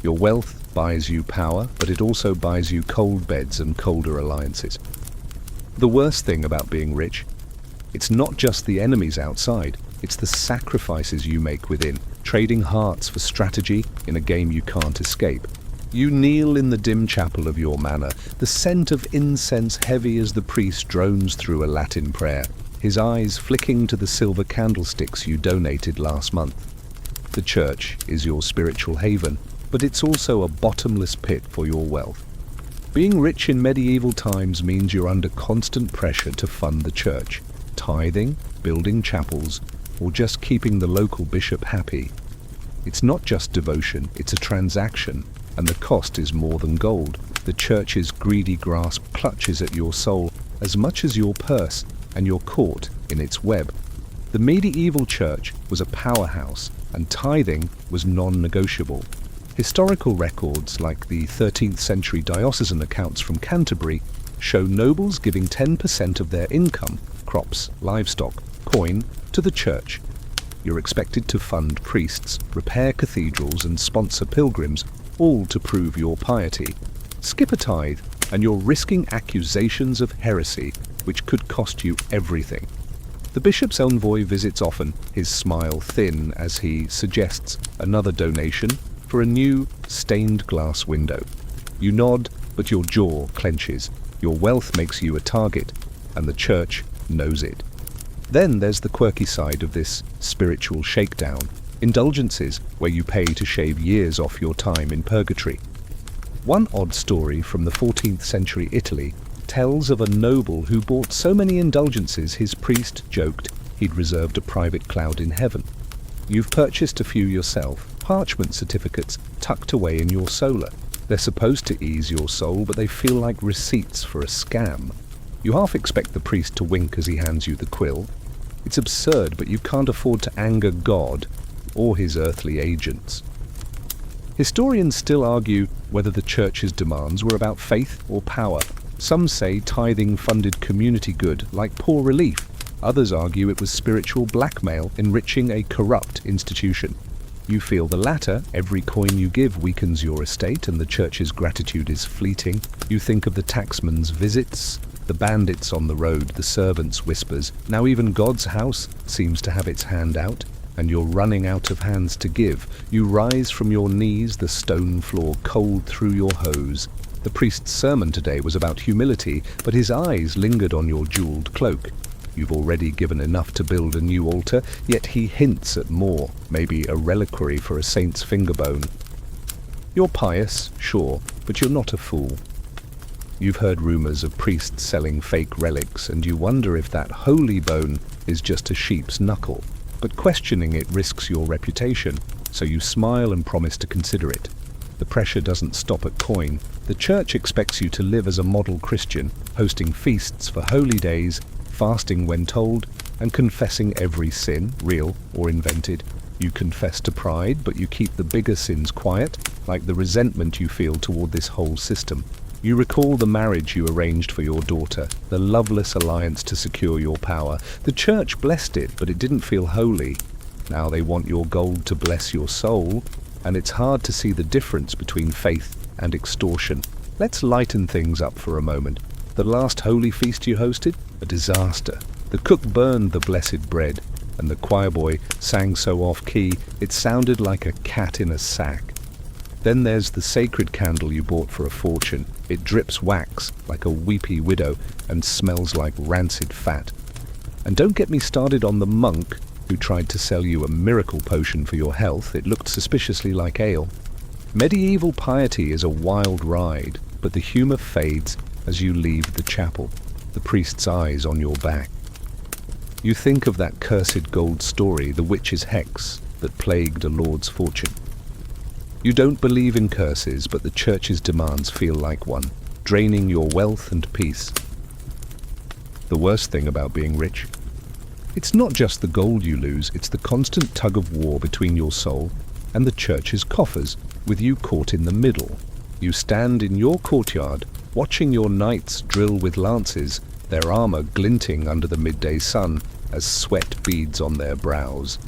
Your wealth buys you power, but it also buys you cold beds and colder alliances. The worst thing about being rich, it's not just the enemies outside, it's the sacrifices you make within, trading hearts for strategy in a game you can't escape. You kneel in the dim chapel of your manor, the scent of incense heavy as the priest drones through a Latin prayer, his eyes flicking to the silver candlesticks you donated last month. The church is your spiritual haven, but it's also a bottomless pit for your wealth. Being rich in medieval times means you're under constant pressure to fund the church, tithing, building chapels, or just keeping the local bishop happy. It's not just devotion, it's a transaction, and the cost is more than gold. The church's greedy grasp clutches at your soul as much as your purse, and you're caught in its web. The medieval church was a powerhouse, and tithing was non-negotiable. Historical records like the 13th century diocesan accounts from Canterbury show nobles giving 10% of their income, crops, livestock, coin, to the church. You're expected to fund priests, repair cathedrals and sponsor pilgrims, all to prove your piety. Skip a tithe and you're risking accusations of heresy, which could cost you everything. The bishop's envoy visits often, his smile thin as he suggests another donation for a new stained glass window. You nod, but your jaw clenches. Your wealth makes you a target, and the church knows it. Then there's the quirky side of this spiritual shakedown. Indulgences, where you pay to shave years off your time in purgatory. One odd story from the 14th century Italy tells of a noble who bought so many indulgences his priest joked he'd reserved a private cloud in heaven. You've purchased a few yourself, parchment certificates tucked away in your solar. They're supposed to ease your soul, but they feel like receipts for a scam. You half expect the priest to wink as he hands you the quill. It's absurd, but you can't afford to anger God or his earthly agents. Historians still argue whether the church's demands were about faith or power. Some say tithing funded community good, like poor relief. Others argue it was spiritual blackmail, enriching a corrupt institution. You feel the latter. Every coin you give weakens your estate, and the church's gratitude is fleeting. You think of the taxman's visits, the bandits on the road, the servants' whispers. Now even God's house seems to have its hand out, and you're running out of hands to give. You rise from your knees, the stone floor cold through your hose. The priest's sermon today was about humility, but his eyes lingered on your jeweled cloak. You've already given enough to build a new altar, yet he hints at more, maybe a reliquary for a saint's fingerbone. You're pious, sure, but you're not a fool. You've heard rumors of priests selling fake relics, and you wonder if that holy bone is just a sheep's knuckle. But questioning it risks your reputation, so you smile and promise to consider it. The pressure doesn't stop at coin. The church expects you to live as a model Christian, hosting feasts for holy days, fasting when told, and confessing every sin, real or invented. You confess to pride, but you keep the bigger sins quiet, like the resentment you feel toward this whole system. You recall the marriage you arranged for your daughter, the loveless alliance to secure your power. The church blessed it, but it didn't feel holy. Now they want your gold to bless your soul, and it's hard to see the difference between faith and extortion. Let's lighten things up for a moment. The last holy feast you hosted? A disaster. The cook burned the blessed bread, and the choir boy sang so off-key it sounded like a cat in a sack. Then there's the sacred candle you bought for a fortune. It drips wax like a weepy widow and smells like rancid fat. And don't get me started on the monk who tried to sell you a miracle potion for your health. It looked suspiciously like ale. Medieval piety is a wild ride, but the humour fades as you leave the chapel, the priest's eyes on your back. You think of that cursed gold story, the witch's hex, that plagued a lord's fortune. You don't believe in curses, but the church's demands feel like one, draining your wealth and peace. The worst thing about being rich? It's not just the gold you lose, it's the constant tug of war between your soul and the church's coffers, with you caught in the middle. You stand in your courtyard, watching your knights drill with lances, their armor glinting under the midday sun as sweat beads on their brows.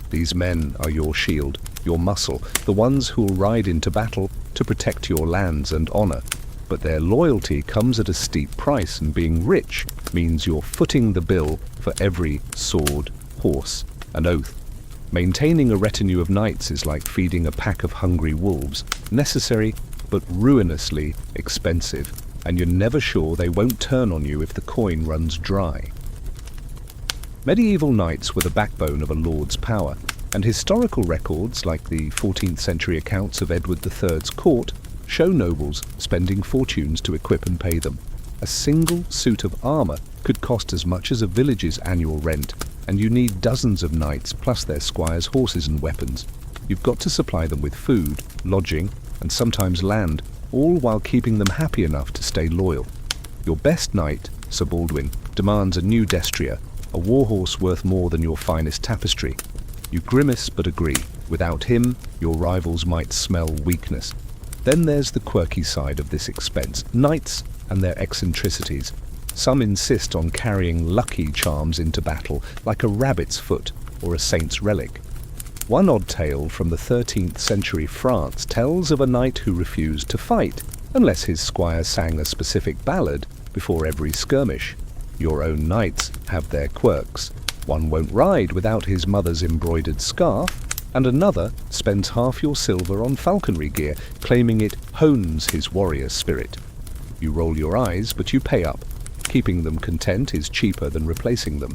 These men are your shield, your muscle, the ones who'll ride into battle to protect your lands and honor. But their loyalty comes at a steep price, and being rich means you're footing the bill for every sword, horse, and oath. Maintaining a retinue of knights is like feeding a pack of hungry wolves, necessary but ruinously expensive, and you're never sure they won't turn on you if the coin runs dry. Medieval knights were the backbone of a lord's power, and historical records like the 14th century accounts of Edward III's court show nobles spending fortunes to equip and pay them. A single suit of armor could cost as much as a village's annual rent, and you need dozens of knights plus their squires' horses and weapons. You've got to supply them with food, lodging, and sometimes land, all while keeping them happy enough to stay loyal. Your best knight, Sir Baldwin, demands a new destrier, a warhorse worth more than your finest tapestry. You grimace but agree. Without him, your rivals might smell weakness. Then there's the quirky side of this expense, knights and their eccentricities. Some insist on carrying lucky charms into battle, like a rabbit's foot or a saint's relic. One odd tale from the 13th century France tells of a knight who refused to fight, unless his squire sang a specific ballad before every skirmish. Your own knights have their quirks. One won't ride without his mother's embroidered scarf, and another spends half your silver on falconry gear, claiming it hones his warrior spirit. You roll your eyes, but you pay up. Keeping them content is cheaper than replacing them.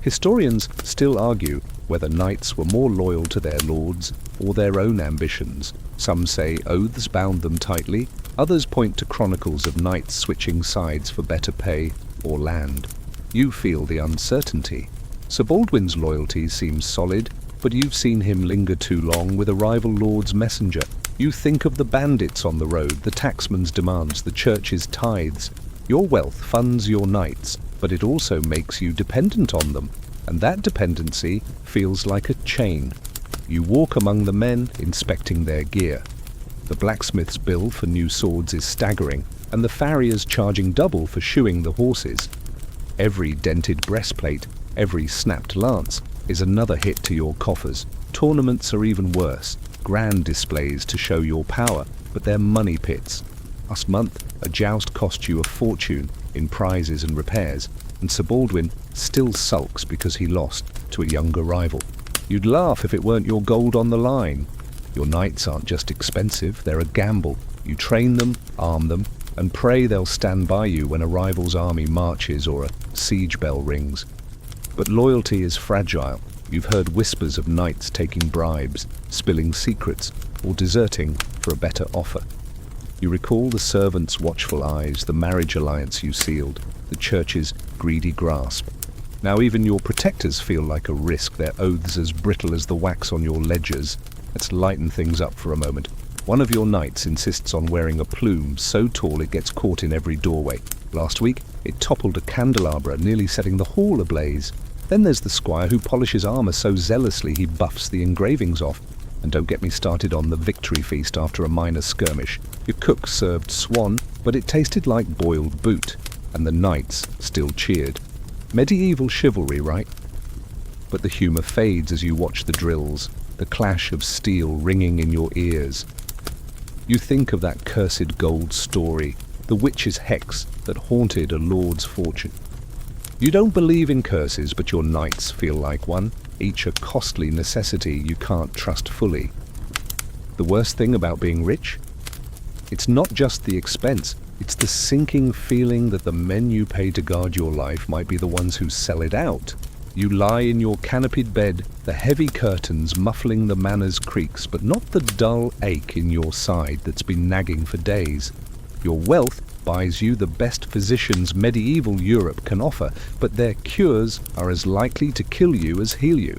Historians still argue whether knights were more loyal to their lords or their own ambitions. Some say oaths bound them tightly, others point to chronicles of knights switching sides for better pay or land. You feel the uncertainty. Sir Baldwin's loyalty seems solid, but you've seen him linger too long with a rival lord's messenger. You think of the bandits on the road, the taxman's demands, the church's tithes. Your wealth funds your knights, but it also makes you dependent on them, and that dependency feels like a chain. You walk among the men, inspecting their gear. The blacksmith's bill for new swords is staggering, and the farrier's charging double for shoeing the horses. Every dented breastplate, every snapped lance, is another hit to your coffers. Tournaments are even worse. Grand displays to show your power, but they're money pits. Last month, a joust cost you a fortune in prizes and repairs, and Sir Baldwin still sulks because he lost to a younger rival. You'd laugh if it weren't your gold on the line. Your knights aren't just expensive, they're a gamble. You train them, arm them, and pray they'll stand by you when a rival's army marches or a siege bell rings. But loyalty is fragile. You've heard whispers of knights taking bribes, spilling secrets, or deserting for a better offer. You recall the servants' watchful eyes, the marriage alliance you sealed, the church's greedy grasp. Now even your protectors feel like a risk, their oaths as brittle as the wax on your ledgers. Let's lighten things up for a moment. One of your knights insists on wearing a plume so tall it gets caught in every doorway. Last week, it toppled a candelabra, nearly setting the hall ablaze. Then there's the squire who polishes armor so zealously he buffs the engravings off. And don't get me started on the victory feast after a minor skirmish. Your cook served swan, but it tasted like boiled boot, and the knights still cheered. Medieval chivalry, right? But the humour fades as you watch the drills, the clash of steel ringing in your ears. You think of that cursed gold story, the witch's hex that haunted a lord's fortune. You don't believe in curses, but your knights feel like one, each a costly necessity you can't trust fully. The worst thing about being rich? It's not just the expense, it's the sinking feeling that the men you pay to guard your life might be the ones who sell it out. You lie in your canopied bed, the heavy curtains muffling the manor's creaks, but not the dull ache in your side that's been nagging for days. Your wealth buys you the best physicians medieval Europe can offer, but their cures are as likely to kill you as heal you.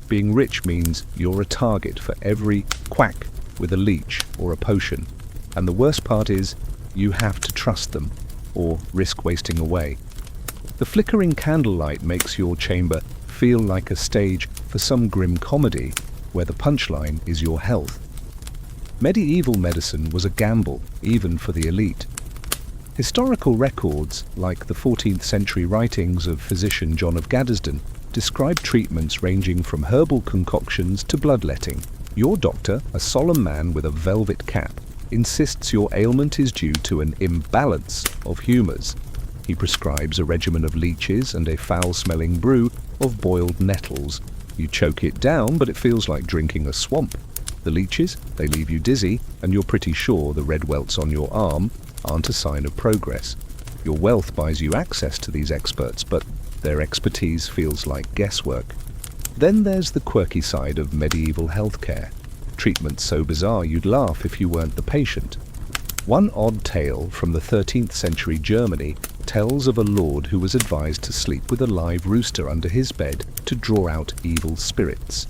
Being rich means you're a target for every quack with a leech or a potion. And the worst part is, you have to trust them, or risk wasting away. The flickering candlelight makes your chamber feel like a stage for some grim comedy, where the punchline is your health. Medieval medicine was a gamble, even for the elite. Historical records, like the 14th century writings of physician John of Gaddesden, describe treatments ranging from herbal concoctions to bloodletting. Your doctor, a solemn man with a velvet cap, insists your ailment is due to an imbalance of humours. He prescribes a regimen of leeches and a foul-smelling brew of boiled nettles. You choke it down, but it feels like drinking a swamp. The leeches, they leave you dizzy, and you're pretty sure the red welts on your arm aren't a sign of progress. Your wealth buys you access to these experts, but their expertise feels like guesswork. Then there's the quirky side of medieval healthcare. Treatments so bizarre you'd laugh if you weren't the patient. One odd tale from the 13th century Germany tells of a lord who was advised to sleep with a live rooster under his bed to draw out evil spirits.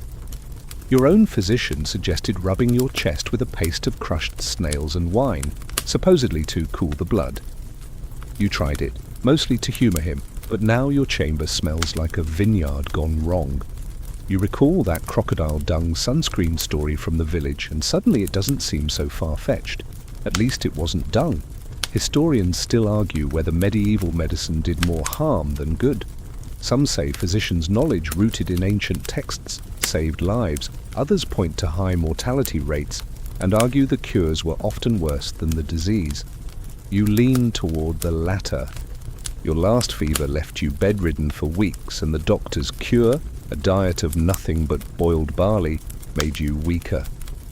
Your own physician suggested rubbing your chest with a paste of crushed snails and wine, supposedly to cool the blood. You tried it, mostly to humour him, but now your chamber smells like a vineyard gone wrong. You recall that crocodile dung sunscreen story from the village, and suddenly it doesn't seem so far-fetched. At least it wasn't dung. Historians still argue whether medieval medicine did more harm than good. Some say physicians' knowledge rooted in ancient texts saved lives. Others point to high mortality rates and argue the cures were often worse than the disease. You lean toward the latter. Your last fever left you bedridden for weeks, and the doctor's cure, a diet of nothing but boiled barley, made you weaker.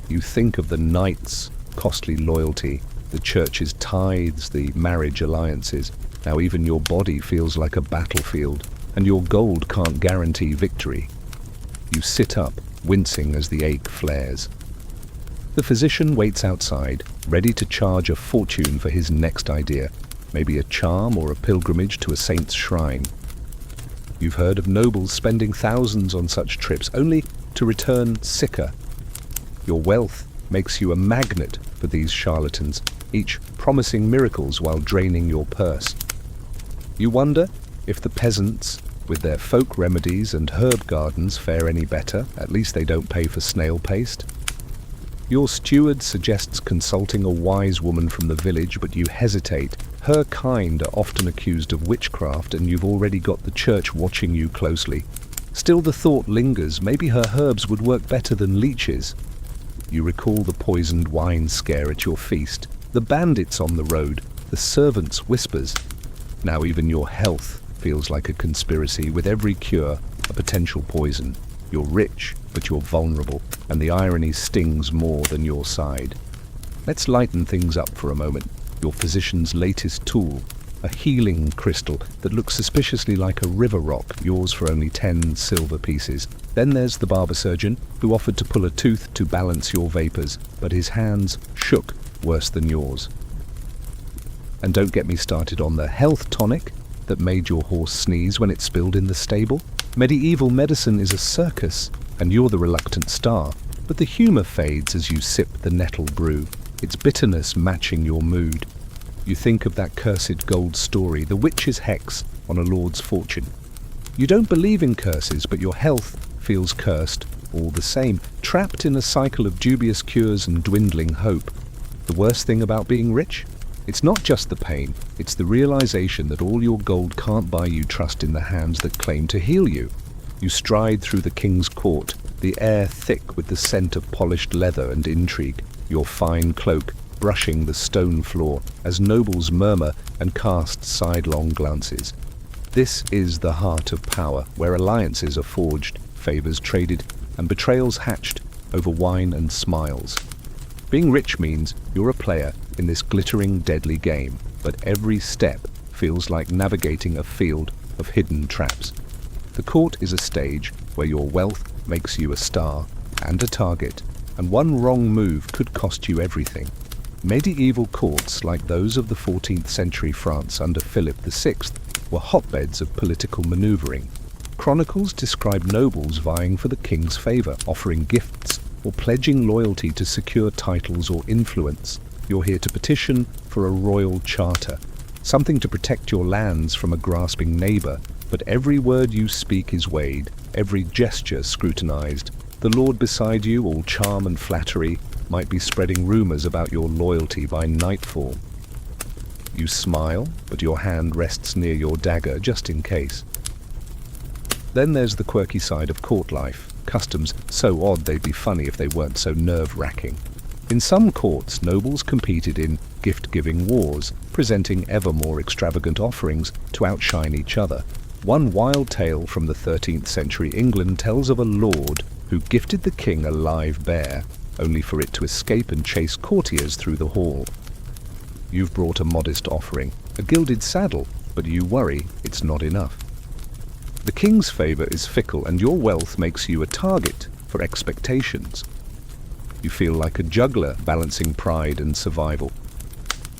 You think of the knights, costly loyalty, the church's tithes, the marriage alliances. Now even your body feels like a battlefield, and your gold can't guarantee victory. You sit up, wincing as the ache flares. The physician waits outside, ready to charge a fortune for his next idea, maybe a charm or a pilgrimage to a saint's shrine. You've heard of nobles spending thousands on such trips, only to return sicker. Your wealth makes you a magnet for these charlatans, each promising miracles while draining your purse. You wonder if the peasants With their folk remedies and herb gardens fare any better? At least they don't pay for snail paste. Your steward suggests consulting a wise woman from the village, but you hesitate. Her kind are often accused of witchcraft, and you've already got the church watching you closely. Still the thought lingers, maybe her herbs would work better than leeches. You recall the poisoned wine scare at your feast, the bandits on the road, the servants' whispers. Now even your health feels like a conspiracy, with every cure a potential poison. You're rich, but you're vulnerable, and the irony stings more than your side. Let's lighten things up for a moment. Your physician's latest tool, a healing crystal that looks suspiciously like a river rock, yours for only 10 silver pieces. Then there's the barber surgeon, who offered to pull a tooth to balance your vapors, but his hands shook worse than yours. And don't get me started on the health tonic that made your horse sneeze when it spilled in the stable. Medieval medicine is a circus, and you're the reluctant star, but the humour fades as you sip the nettle brew, its bitterness matching your mood. You think of that cursed gold story, the witch's hex on a lord's fortune. You don't believe in curses, but your health feels cursed all the same, trapped in a cycle of dubious cures and dwindling hope. The worst thing about being rich? It's not just the pain, it's the realization that all your gold can't buy you trust in the hands that claim to heal you. You stride through the king's court, the air thick with the scent of polished leather and intrigue, your fine cloak brushing the stone floor as nobles murmur and cast sidelong glances. This is the heart of power, where alliances are forged, favors traded, and betrayals hatched over wine and smiles. Being rich means you're a player in this glittering, deadly game, but every step feels like navigating a field of hidden traps. The court is a stage where your wealth makes you a star and a target, and one wrong move could cost you everything. Medieval courts, like those of the 14th century France under Philip VI, were hotbeds of political maneuvering. Chronicles describe nobles vying for the king's favour, offering gifts, or pledging loyalty to secure titles or influence. You're here to petition for a royal charter, something to protect your lands from a grasping neighbour, but every word you speak is weighed, every gesture scrutinised. The lord beside you, all charm and flattery, might be spreading rumours about your loyalty by nightfall. You smile, but your hand rests near your dagger just in case. Then there's the quirky side of court life, customs so odd they'd be funny if they weren't so nerve-wracking. In some courts, nobles competed in gift-giving wars, presenting ever more extravagant offerings to outshine each other. One wild tale from the 13th century England tells of a lord who gifted the king a live bear, only for it to escape and chase courtiers through the hall. You've brought a modest offering, a gilded saddle, but you worry it's not enough. The king's favour is fickle, and your wealth makes you a target for expectations. You feel like a juggler balancing pride and survival.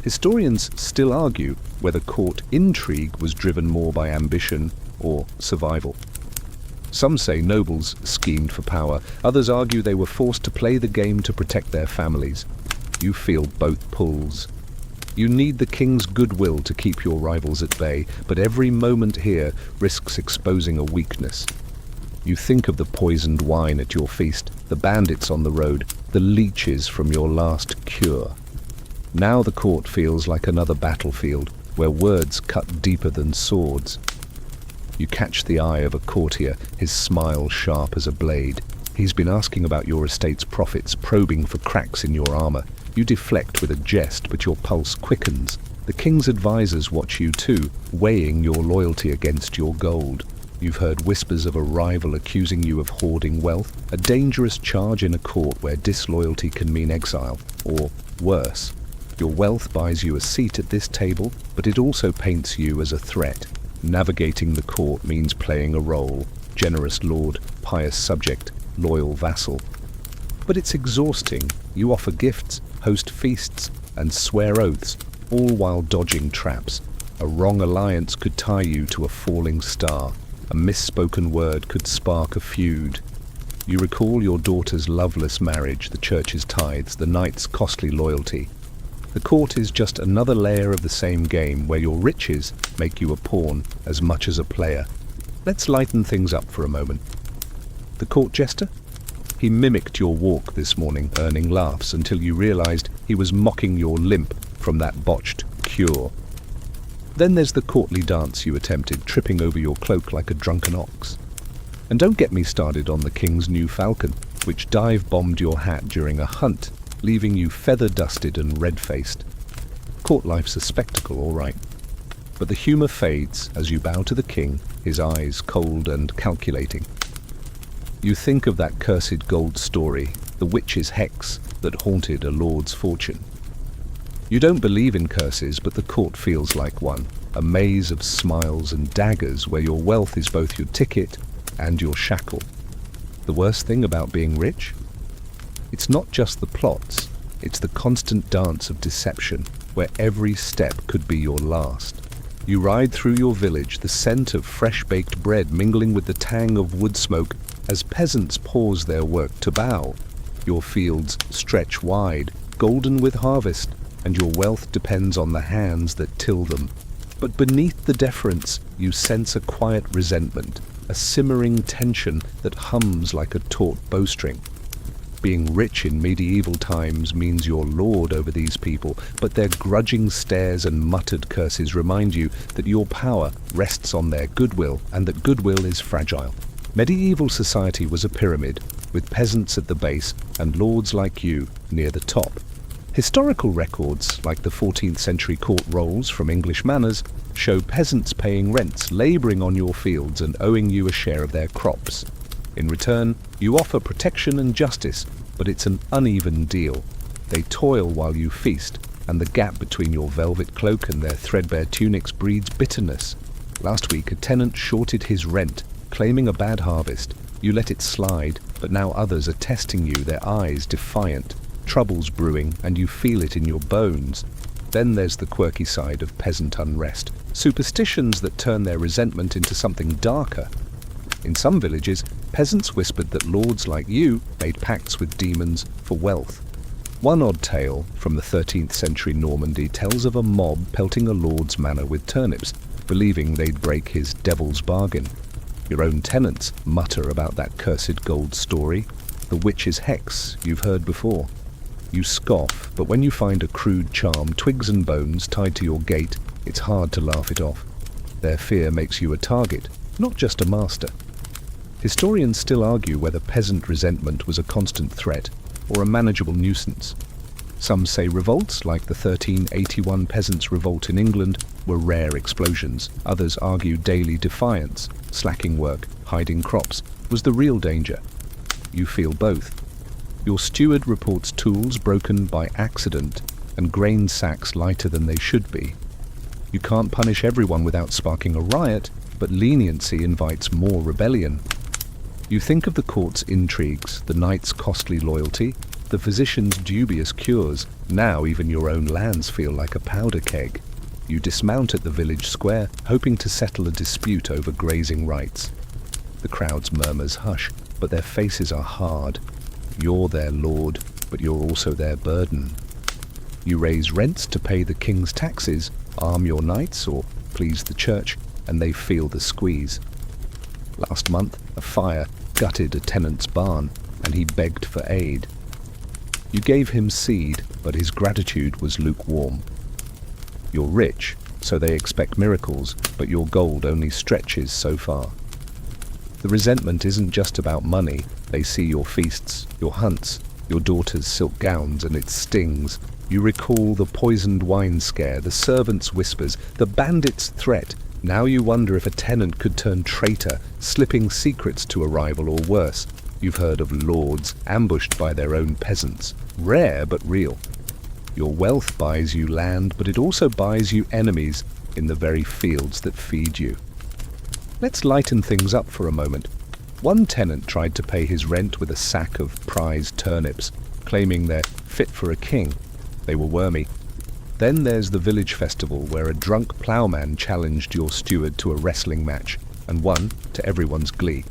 Historians still argue whether court intrigue was driven more by ambition or survival. Some say nobles schemed for power, others argue they were forced to play the game to protect their families. You feel both pulls. You need the king's goodwill to keep your rivals at bay, but every moment here risks exposing a weakness. You think of the poisoned wine at your feast, the bandits on the road, the leeches from your last cure. Now the court feels like another battlefield, where words cut deeper than swords. You catch the eye of a courtier, his smile sharp as a blade. He's been asking about your estate's profits, probing for cracks in your armor. You deflect with a jest, but your pulse quickens. The king's advisors watch you too, weighing your loyalty against your gold. You've heard whispers of a rival accusing you of hoarding wealth, a dangerous charge in a court where disloyalty can mean exile, or worse. Your wealth buys you a seat at this table, but it also paints you as a threat. Navigating the court means playing a role, generous lord, pious subject, loyal vassal. But it's exhausting. You offer gifts, host feasts, and swear oaths, all while dodging traps. A wrong alliance could tie you to a falling star. A misspoken word could spark a feud. You recall your daughter's loveless marriage, the church's tithes, the knight's costly loyalty. The court is just another layer of the same game, where your riches make you a pawn as much as a player. Let's lighten things up for a moment. The court jester? He mimicked your walk this morning, earning laughs until you realized he was mocking your limp from that botched cure. Then there's the courtly dance you attempted, tripping over your cloak like a drunken ox. And don't get me started on the king's new falcon, which dive-bombed your hat during a hunt, leaving you feather-dusted and red-faced. Court life's a spectacle, all right. But the humour fades as you bow to the king, his eyes cold and calculating. You think of that cursed gold story, the witch's hex that haunted a lord's fortune. You don't believe in curses, but the court feels like one, a maze of smiles and daggers where your wealth is both your ticket and your shackle. The worst thing about being rich? It's not just the plots, it's the constant dance of deception, where every step could be your last. You ride through your village, the scent of fresh-baked bread mingling with the tang of wood smoke as peasants pause their work to bow. Your fields stretch wide, golden with harvest, and your wealth depends on the hands that till them. But beneath the deference, you sense a quiet resentment, a simmering tension that hums like a taut bowstring. Being rich in medieval times means you're lord over these people, but their grudging stares and muttered curses remind you that your power rests on their goodwill, and that goodwill is fragile. Medieval society was a pyramid, with peasants at the base and lords like you near the top. Historical records, like the 14th century court rolls from English manors, show peasants paying rents, labouring on your fields and owing you a share of their crops. In return, you offer protection and justice, but it's an uneven deal. They toil while you feast, and the gap between your velvet cloak and their threadbare tunics breeds bitterness. Last week, a tenant shorted his rent, claiming a bad harvest. You let it slide, but now others are testing you, their eyes defiant. Trouble's brewing, and you feel it in your bones. Then there's the quirky side of peasant unrest, superstitions that turn their resentment into something darker. In some villages, peasants whispered that lords like you made pacts with demons for wealth. One odd tale from the 13th century Normandy tells of a mob pelting a lord's manor with turnips, believing they'd break his devil's bargain. Your own tenants mutter about that cursed gold story, the witch's hex you've heard before. You scoff, but when you find a crude charm, twigs and bones tied to your gate, it's hard to laugh it off. Their fear makes you a target, not just a master. Historians still argue whether peasant resentment was a constant threat or a manageable nuisance. Some say revolts, like the 1381 peasants' revolt in England, were rare explosions. Others argue daily defiance, slacking work, hiding crops, was the real danger. You feel both. Your steward reports tools broken by accident and grain sacks lighter than they should be. You can't punish everyone without sparking a riot, but leniency invites more rebellion. You think of the court's intrigues, the knight's costly loyalty, the physician's dubious cures. Now even your own lands feel like a powder keg. You dismount at the village square, hoping to settle a dispute over grazing rights. The crowd's murmurs hush, but their faces are hard. You're their lord, but you're also their burden. You raise rents to pay the king's taxes, arm your knights, or please the church, and they feel the squeeze. Last month, a fire gutted a tenant's barn, and he begged for aid. You gave him seed, but his gratitude was lukewarm. You're rich, so they expect miracles, but your gold only stretches so far. The resentment isn't just about money. They see your feasts, your hunts, your daughter's silk gowns, and it stings. You recall the poisoned wine scare, the servants' whispers, the bandits' threat. Now you wonder if a tenant could turn traitor, slipping secrets to a rival, or worse. You've heard of lords ambushed by their own peasants. Rare, but real. Your wealth buys you land, but it also buys you enemies in the very fields that feed you. Let's lighten things up for a moment. One tenant tried to pay his rent with a sack of prized turnips, claiming they're fit for a king. They were wormy. Then there's the village festival where a drunk ploughman challenged your steward to a wrestling match, and won to everyone's glee.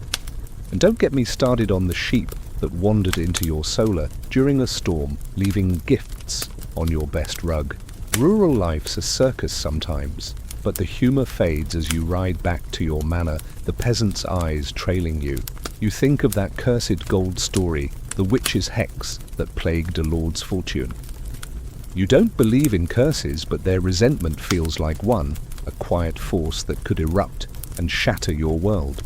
And don't get me started on the sheep that wandered into your solar during a storm, leaving gifts on your best rug. Rural life's a circus sometimes. But the humour fades as you ride back to your manor, the peasant's eyes trailing you. You think of that cursed gold story, the witch's hex that plagued a lord's fortune. You don't believe in curses, but their resentment feels like one, a quiet force that could erupt and shatter your world.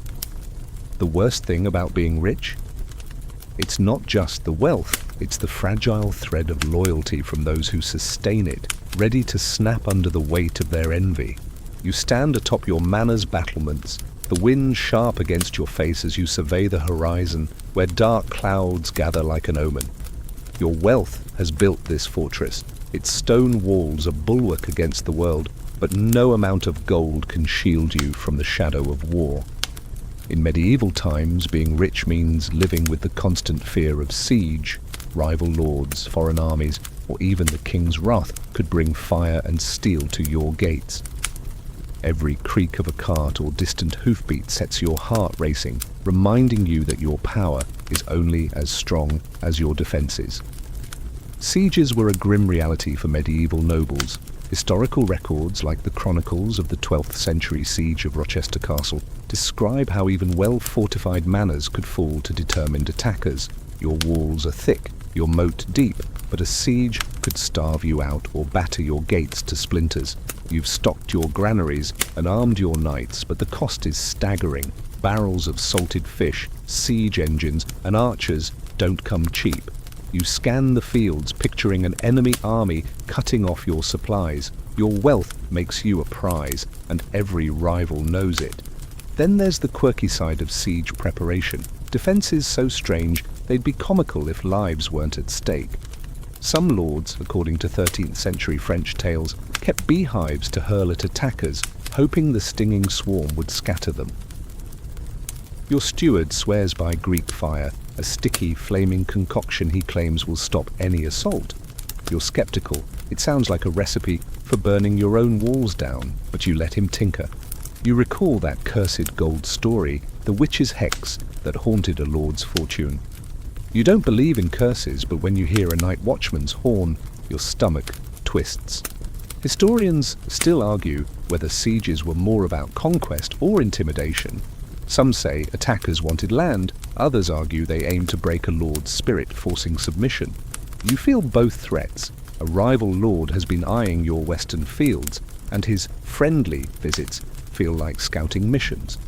The worst thing about being rich? It's not just the wealth, it's the fragile thread of loyalty from those who sustain it, ready to snap under the weight of their envy. You stand atop your manor's battlements, the wind sharp against your face as you survey the horizon, where dark clouds gather like an omen. Your wealth has built this fortress, its stone walls a bulwark against the world, but no amount of gold can shield you from the shadow of war. In medieval times, being rich means living with the constant fear of siege. Rival lords, foreign armies, or even the king's wrath could bring fire and steel to your gates. Every creak of a cart or distant hoofbeat sets your heart racing, reminding you that your power is only as strong as your defenses. Sieges were a grim reality for medieval nobles. Historical records, like the chronicles of the 12th century siege of Rochester Castle, describe how even well-fortified manors could fall to determined attackers. Your walls are thick, your moat deep, but a siege could starve you out or batter your gates to splinters. You've stocked your granaries and armed your knights, but the cost is staggering. Barrels of salted fish, siege engines, and archers don't come cheap. You scan the fields, picturing an enemy army cutting off your supplies. Your wealth makes you a prize, and every rival knows it. Then there's the quirky side of siege preparation. Defenses so strange, they'd be comical if lives weren't at stake. Some lords, according to 13th century French tales, kept beehives to hurl at attackers, hoping the stinging swarm would scatter them. Your steward swears by Greek fire, a sticky, flaming concoction he claims will stop any assault. You're skeptical. It sounds like a recipe for burning your own walls down, but you let him tinker. You recall that cursed gold story, the witch's hex that haunted a lord's fortune. You don't believe in curses, but when you hear a night watchman's horn, your stomach twists. Historians still argue whether sieges were more about conquest or intimidation. Some say attackers wanted land, others argue they aimed to break a lord's spirit, forcing submission. You feel both threats. A rival lord has been eyeing your western fields, and his friendly visits feel like scouting missions.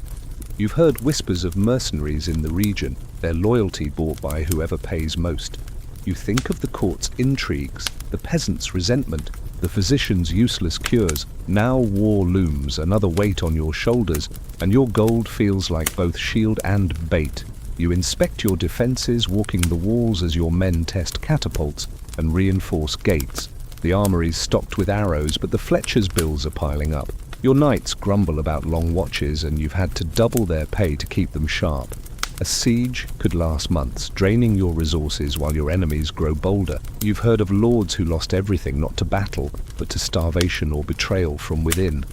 You've heard whispers of mercenaries in the region, their loyalty bought by whoever pays most. You think of the court's intrigues, the peasants' resentment, the physician's useless cures. Now war looms, another weight on your shoulders, and your gold feels like both shield and bait. You inspect your defenses, walking the walls as your men test catapults and reinforce gates. The armory's stocked with arrows, but the Fletcher's bills are piling up. Your knights grumble about long watches, and you've had to double their pay to keep them sharp. A siege could last months, draining your resources while your enemies grow bolder. You've heard of lords who lost everything, not to battle, but to starvation or betrayal from within.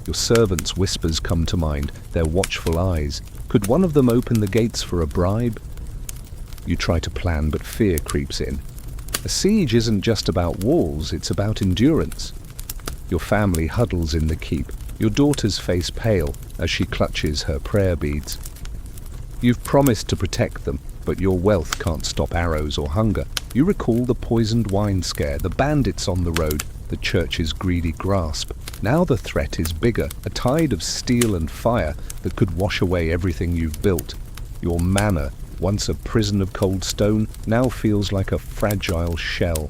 Your servants' whispers come to mind, their watchful eyes. Could one of them open the gates for a bribe? You try to plan, but fear creeps in. A siege isn't just about walls, it's about endurance. Your family huddles in the keep, your daughter's face pale as she clutches her prayer beads. You've promised to protect them, but your wealth can't stop arrows or hunger. You recall the poisoned wine scare, the bandits on the road, the church's greedy grasp. Now the threat is bigger, a tide of steel and fire that could wash away everything you've built. Your manor, once a prison of cold stone, now feels like a fragile shell.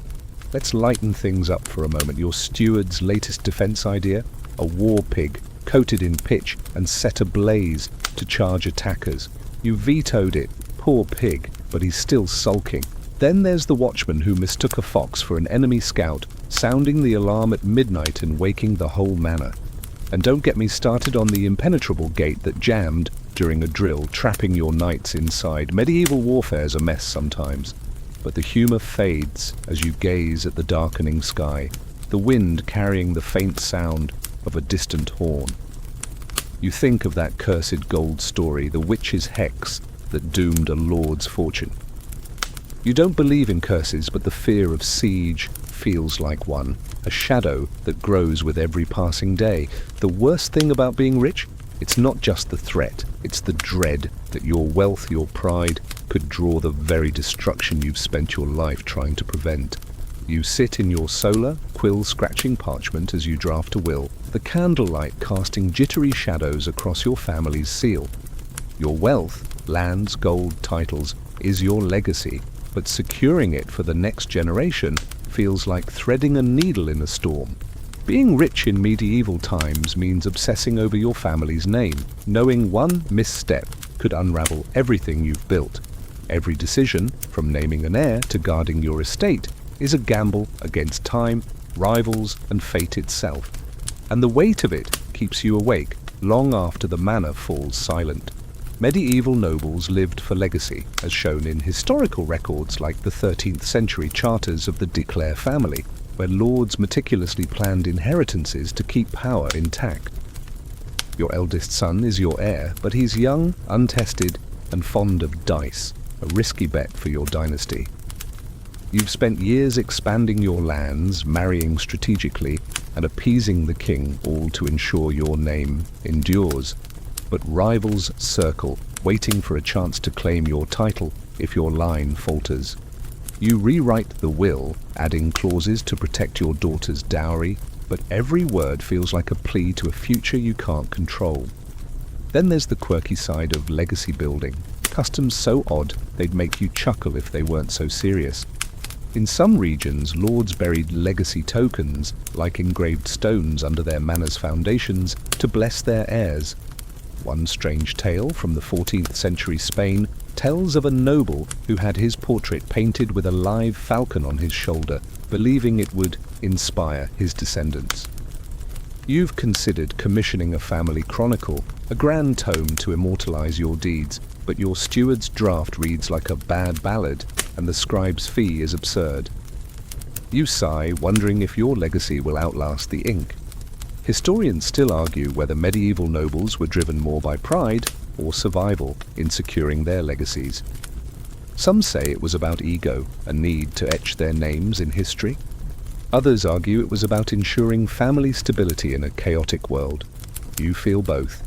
Let's lighten things up for a moment. Your steward's latest defense idea? A war pig, coated in pitch and set ablaze to charge attackers. You vetoed it, poor pig, but he's still sulking. Then there's the watchman who mistook a fox for an enemy scout, sounding the alarm at midnight and waking the whole manor. And don't get me started on the impenetrable gate that jammed during a drill, trapping your knights inside. Medieval warfare's a mess sometimes, but the humour fades as you gaze at the darkening sky, the wind carrying the faint sound of a distant horn. You think of that cursed gold story, the witch's hex that doomed a lord's fortune. You don't believe in curses, but the fear of siege, feels like one, a shadow that grows with every passing day. The worst thing about being rich? It's not just the threat, it's the dread that your wealth, your pride, could draw the very destruction you've spent your life trying to prevent. You sit in your solar, quill-scratching parchment as you draft a will, the candlelight casting jittery shadows across your family's seal. Your wealth, lands, gold, titles, is your legacy, but securing it for the next generation feels like threading a needle in a storm. Being rich in medieval times means obsessing over your family's name, knowing one misstep could unravel everything you've built. Every decision, from naming an heir to guarding your estate, is a gamble against time, rivals, and fate itself. And the weight of it keeps you awake long after the manor falls silent. Medieval nobles lived for legacy, as shown in historical records like the 13th century charters of the de Clare family, where lords meticulously planned inheritances to keep power intact. Your eldest son is your heir, but he's young, untested, and fond of dice, a risky bet for your dynasty. You've spent years expanding your lands, marrying strategically, and appeasing the king, all to ensure your name endures. But rivals circle, waiting for a chance to claim your title if your line falters. You rewrite the will, adding clauses to protect your daughter's dowry, but every word feels like a plea to a future you can't control. Then there's the quirky side of legacy building, customs so odd they'd make you chuckle if they weren't so serious. In some regions, lords buried legacy tokens, like engraved stones under their manor's foundations, to bless their heirs. One strange tale from the 14th century Spain tells of a noble who had his portrait painted with a live falcon on his shoulder, believing it would inspire his descendants. You've considered commissioning a family chronicle, a grand tome to immortalize your deeds, but your steward's draft reads like a bad ballad, and the scribe's fee is absurd. You sigh, wondering if your legacy will outlast the ink. Historians still argue whether medieval nobles were driven more by pride or survival in securing their legacies. Some say it was about ego, a need to etch their names in history. Others argue it was about ensuring family stability in a chaotic world. You feel both.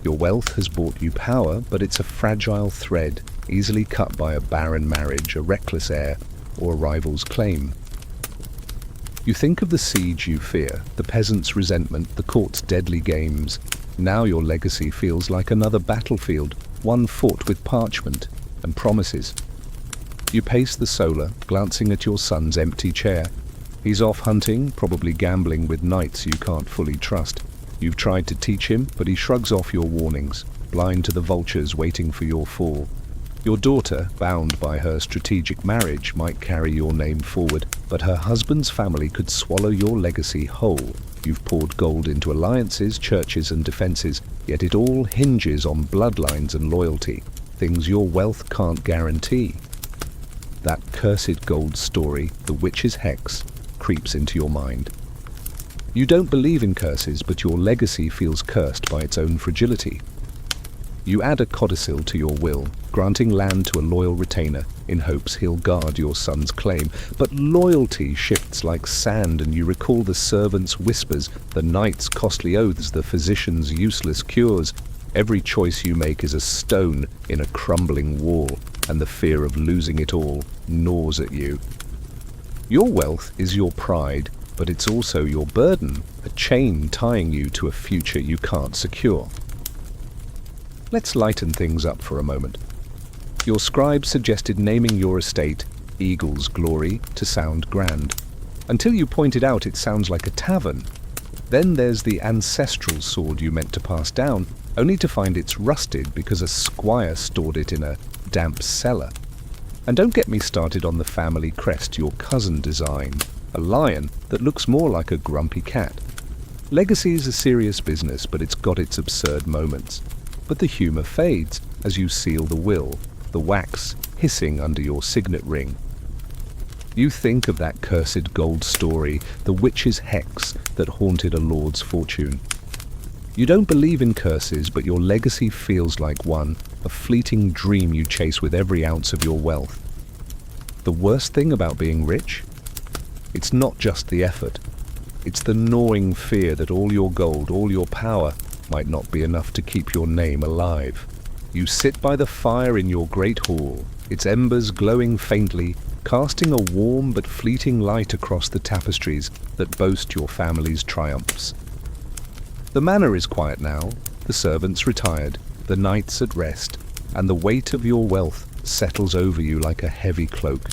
Your wealth has bought you power, but it's a fragile thread, easily cut by a barren marriage, a reckless heir, or a rival's claim. You think of the siege you fear, the peasants' resentment, the court's deadly games. Now your legacy feels like another battlefield, one fought with parchment and promises. You pace the solar, glancing at your son's empty chair. He's off hunting, probably gambling with knights you can't fully trust. You've tried to teach him, but he shrugs off your warnings, blind to the vultures waiting for your fall. Your daughter, bound by her strategic marriage, might carry your name forward, but her husband's family could swallow your legacy whole. You've poured gold into alliances, churches and defenses, yet it all hinges on bloodlines and loyalty, things your wealth can't guarantee. That cursed gold story, the witch's hex, creeps into your mind. You don't believe in curses, but your legacy feels cursed by its own fragility. You add a codicil to your will, granting land to a loyal retainer, in hopes he'll guard your son's claim. But loyalty shifts like sand, and you recall the servant's whispers, the knight's costly oaths, the physician's useless cures. Every choice you make is a stone in a crumbling wall, and the fear of losing it all gnaws at you. Your wealth is your pride, but it's also your burden, a chain tying you to a future you can't secure. Let's lighten things up for a moment. Your scribe suggested naming your estate Eagle's Glory to sound grand. Until you pointed out it sounds like a tavern. Then there's the ancestral sword you meant to pass down, only to find it's rusted because a squire stored it in a damp cellar. And don't get me started on the family crest your cousin designed, a lion that looks more like a grumpy cat. Legacy is a serious business, but it's got its absurd moments. But the humour fades as you seal the will, the wax hissing under your signet ring. You think of that cursed gold story, the witch's hex that haunted a lord's fortune. You don't believe in curses, but your legacy feels like one, a fleeting dream you chase with every ounce of your wealth. The worst thing about being rich? It's not just the effort. It's the gnawing fear that all your gold, all your power, might not be enough to keep your name alive. You sit by the fire in your great hall, its embers glowing faintly, casting a warm but fleeting light across the tapestries that boast your family's triumphs. The manor is quiet now, the servants retired, the knights at rest, and the weight of your wealth settles over you like a heavy cloak.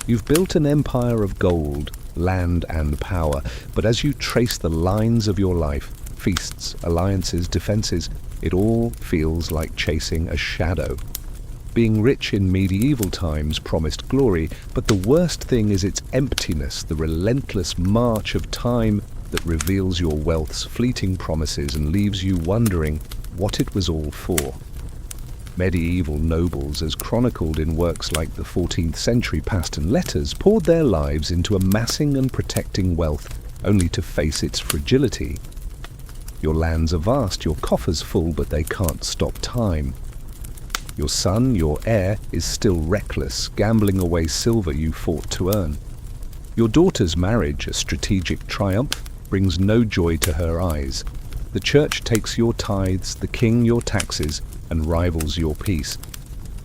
You've built an empire of gold, land and power, but as you trace the lines of your life, feasts, alliances, defenses, it all feels like chasing a shadow. Being rich in medieval times promised glory, but the worst thing is its emptiness, the relentless march of time that reveals your wealth's fleeting promises and leaves you wondering what it was all for. Medieval nobles, as chronicled in works like the 14th century Past and Letters, poured their lives into amassing and protecting wealth, only to face its fragility. Your lands are vast, your coffers full, but they can't stop time. Your son, your heir, is still reckless, gambling away silver you fought to earn. Your daughter's marriage, a strategic triumph, brings no joy to her eyes. The church takes your tithes, the king your taxes, and rivals your peace.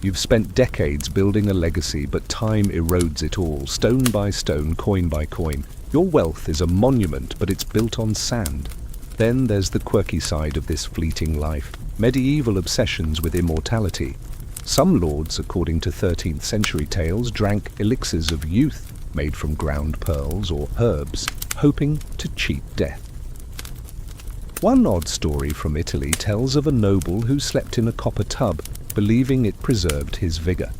You've spent decades building a legacy, but time erodes it all, stone by stone, coin by coin. Your wealth is a monument, but it's built on sand. Then there's the quirky side of this fleeting life, medieval obsessions with immortality. Some lords, according to 13th century tales, drank elixirs of youth made from ground pearls or herbs, hoping to cheat death. One odd story from Italy tells of a noble who slept in a copper tub, believing it preserved his vigor.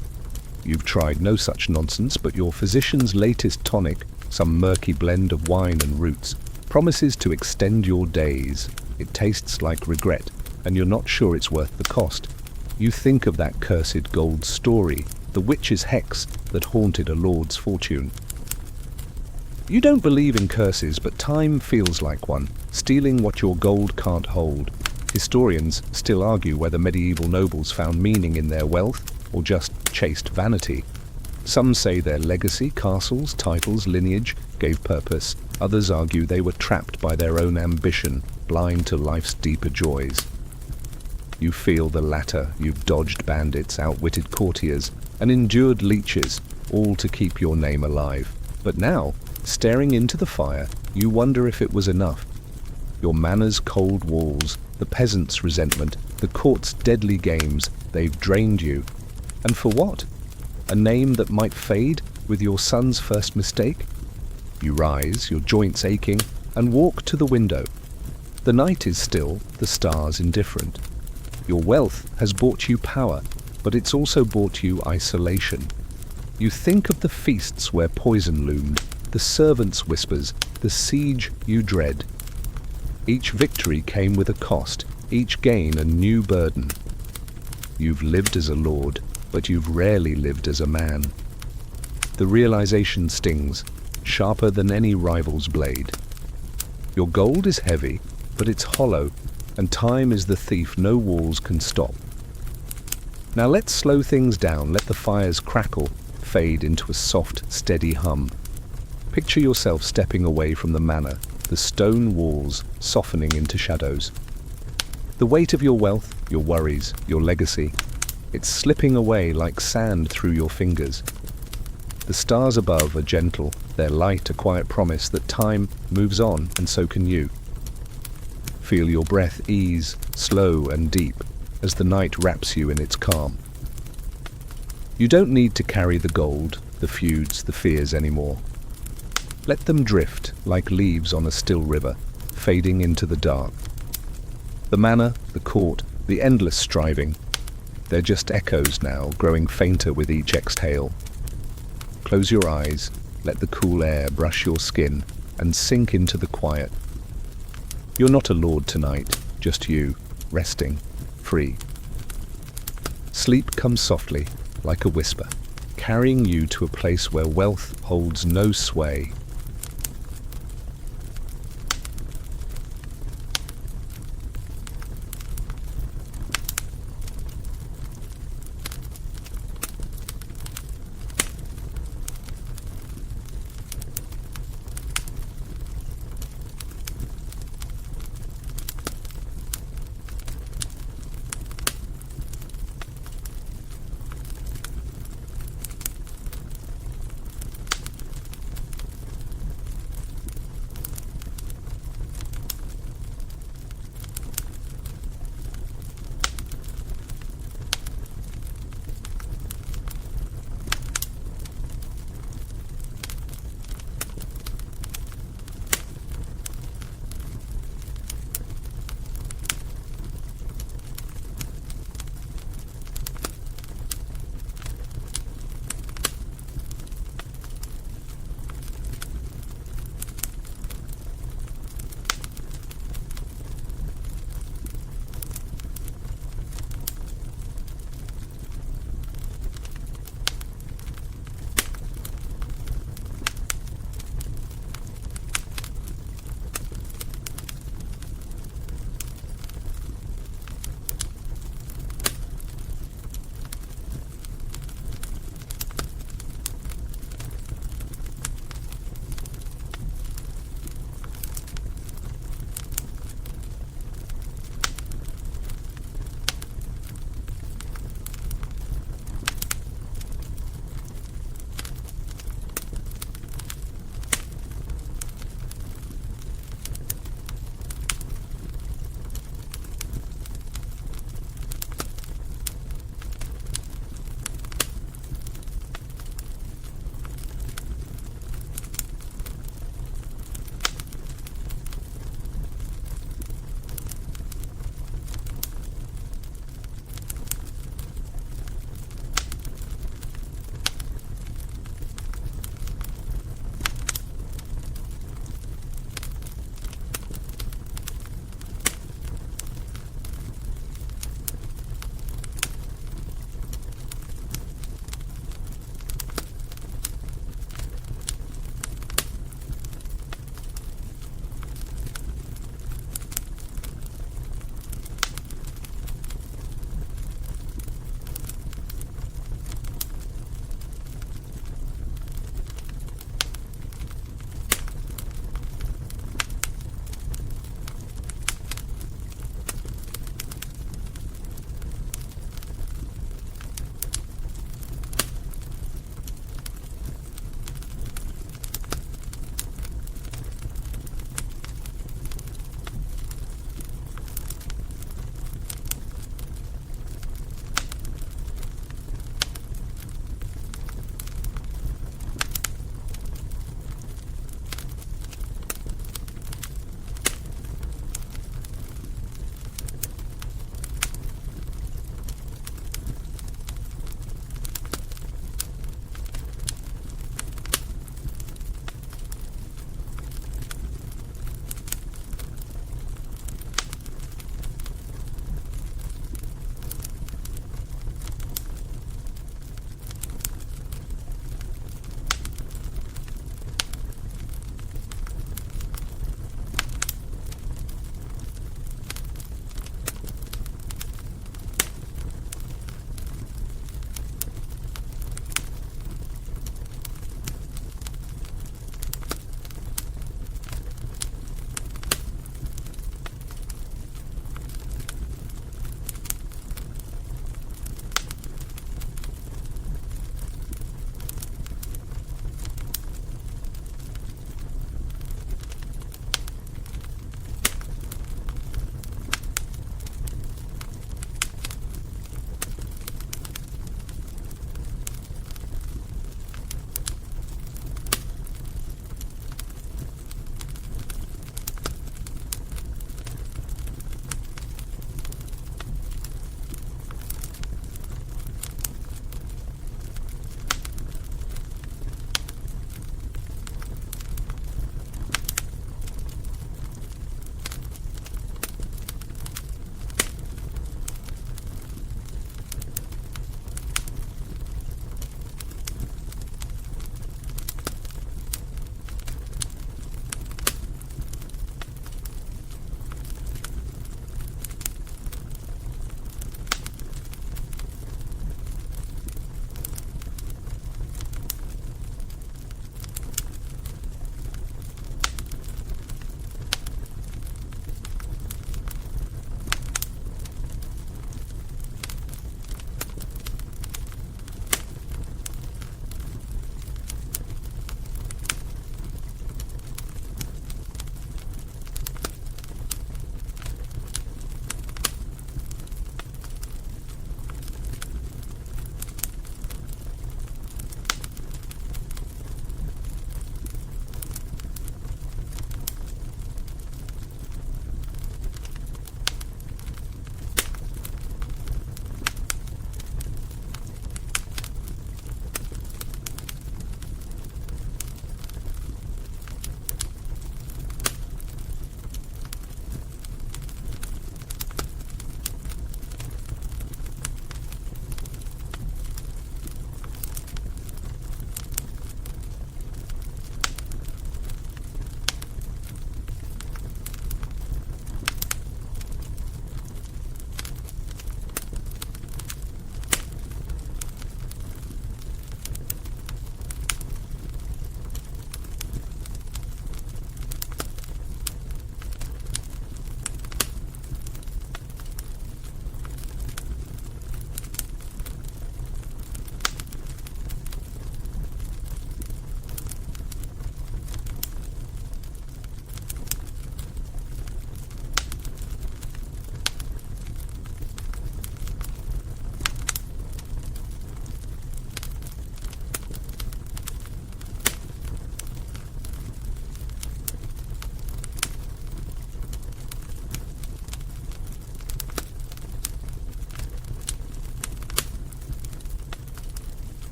You've tried no such nonsense, but your physician's latest tonic, some murky blend of wine and roots, promises to extend your days. It tastes like regret, and you're not sure it's worth the cost. You think of that cursed gold story, the witch's hex that haunted a lord's fortune. You don't believe in curses, but time feels like one, stealing what your gold can't hold. Historians still argue whether medieval nobles found meaning in their wealth or just chased vanity. Some say their legacy, castles, titles, lineage gave purpose. Others argue they were trapped by their own ambition, blind to life's deeper joys. You feel the latter. You've dodged bandits, outwitted courtiers, and endured leeches, all to keep your name alive. But now, staring into the fire, you wonder if it was enough. Your manor's cold walls, the peasants' resentment, the court's deadly games, they've drained you. And for what? A name that might fade with your son's first mistake? You rise, your joints aching, and walk to the window. The night is still, the stars indifferent. Your wealth has bought you power, but it's also bought you isolation. You think of the feasts where poison loomed, the servants' whispers, the siege you dread. Each victory came with a cost, each gain a new burden. You've lived as a lord, but you've rarely lived as a man. The realization stings, sharper than any rival's blade. Your gold is heavy, but it's hollow, and time is the thief no walls can stop. Now let's slow things down, let the fires crackle, fade into a soft, steady hum. Picture yourself stepping away from the manor, the stone walls softening into shadows. The weight of your wealth, your worries, your legacy, it's slipping away like sand through your fingers. The stars above are gentle, their light a quiet promise that time moves on, and so can you. Feel your breath ease, slow and deep, as the night wraps you in its calm. You don't need to carry the gold, the feuds, the fears anymore. Let them drift like leaves on a still river, fading into the dark. The manor, the court, the endless striving, they're just echoes now, growing fainter with each exhale. Close your eyes, let the cool air brush your skin, and sink into the quiet. You're not a lord tonight, just you, resting, free. Sleep comes softly, like a whisper, carrying you to a place where wealth holds no sway.